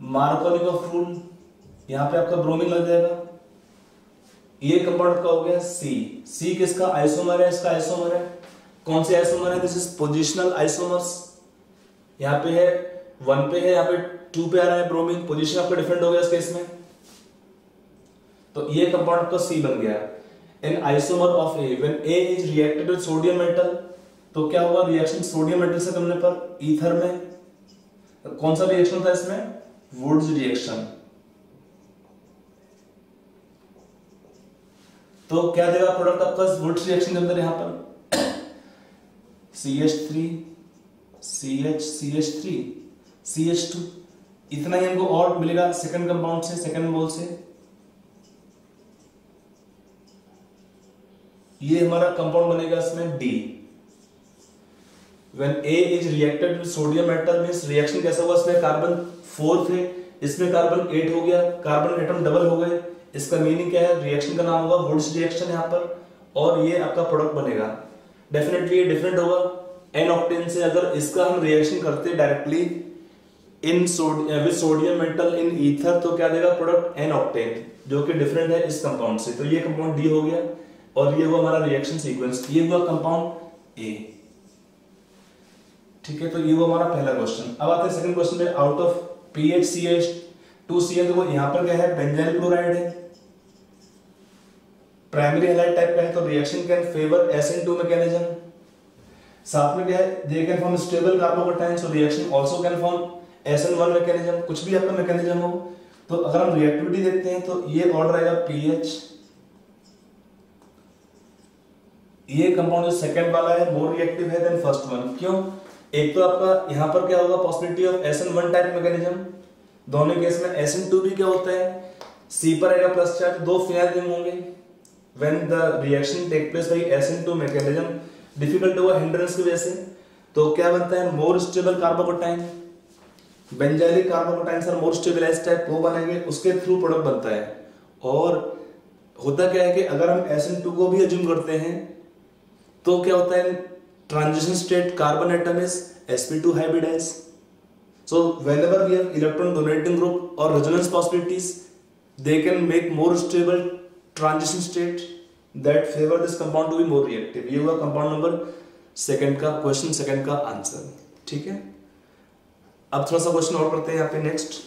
Markovnikov rule, यहां पे आपका ब्रोमीन लग जाएगा। ये कंपाउंड का हो गया C किसका आइसोमर है, इसका आइसोमर है, कौन से आइसोमर है, दिस इज पोजिशनल आइसोमर्स, यहाँ पे है 1 पे है, यहाँ पे 2 पे आ रहा है ब्रोमीन, पोजीशन आपका डिफरेंट हो गया इस केस में, तो ये कंपाउंड का C बन गया। In isomer of A when A is reacted with sodium metal, तो क्या हुआ, रिएक्शन सोडियम मेटल से करने पर ईथर में, तो कौन सा रिएक्शन था इसमें, वुड्स रिएक्शन, तो क्या देगा प्रोडक्ट आपका वुड्स रिएक्शन के अंदर, यहां पर CH3 CH CH3 CH2, इतना ही हमको और मिलेगा सेकंड कंपाउंड से, सेकंड मोल से। ये हमारा कंपाउंड बनेगा इसमें D। When A is reacted with sodium metal means reaction कैसा हुआ, इसमें कार्बन 4 थे, इसमें कार्बन 8 हो गया, कार्बन एटम डबल हो गए, इसका मीनिंग क्या है, रिएक्शन का नाम होगा वुड्स रिएक्शन यहाँ पर, और ये आपका प्रोडक्ट बनेगा। डेफिनेटली ये डिफरेंट होगा n ऑक्टेन से। अगर इसका हम रिएक्शन करते directly in with sodium metal in ether, तो क्या देगा प्रोडक्ट n ऑक्टेन, जो कि डिफरेंट है इस कंपाउंड से। तो ये कंपाउंड D हो गया, और ये हुआ हमारा रिएक्शन सीक्वेंस, ये हुआ कंपाउंड A। ठीक है, तो ये हुआ हमारा पहला क्वेश्चन। अब आते हैं सेकंड क्वेश्चन पे, आउट ऑफ PHCH2Cl, देखो यहाँ पर क्या है, बेंजाइल क्लोराइड है, प्राइमरी हैलाइड टाइप का है, तो reaction can favour SN2 mechanism. साथ में क्या है, they can form stable carbocation, so reaction also can form SN1 mechanism, कुछ भी आपका मैकेनिज्म हो। तो अगर हम रिएक्टिविटी देखते हैं तो ये ऑर्डर आएगा pH, ये कंपाउंड जो सेकंड वाला है मोर रिएक्टिव है देन फर्स्ट वन। क्यों, एक तो आपका यहाँ पर क्या होगा, possibility of SN1 type mechanism, दोनों केस में SN2 भी क्या होता है, C पर आएगा प्लस चार्ज, दो फिनाइल रिंग होंगे। When the reaction take place by SN2 mechanism difficult होगा हिंड्रेंस की वजह से, तो क्या बनता है, more stable carbocation, benzylic carbocation sir more stabilized type वो बनेंगे, उसके थ्रू प्रोडक्ट बनता है। और होता क्या है कि अगर हम SN2 को भी अज्यूम करते हैं तो क्या होता है, transition state carbon atom is sp2 hybridized, so whenever we have electron donating group or resonance possibilities, they can make more stable transition state that favor this compound to be more reactive। ये हुआ compound number second का question, second का answer. ठीक है, अब थोड़ा सा question और करते हैं यहाँ पे नेक्स्ट।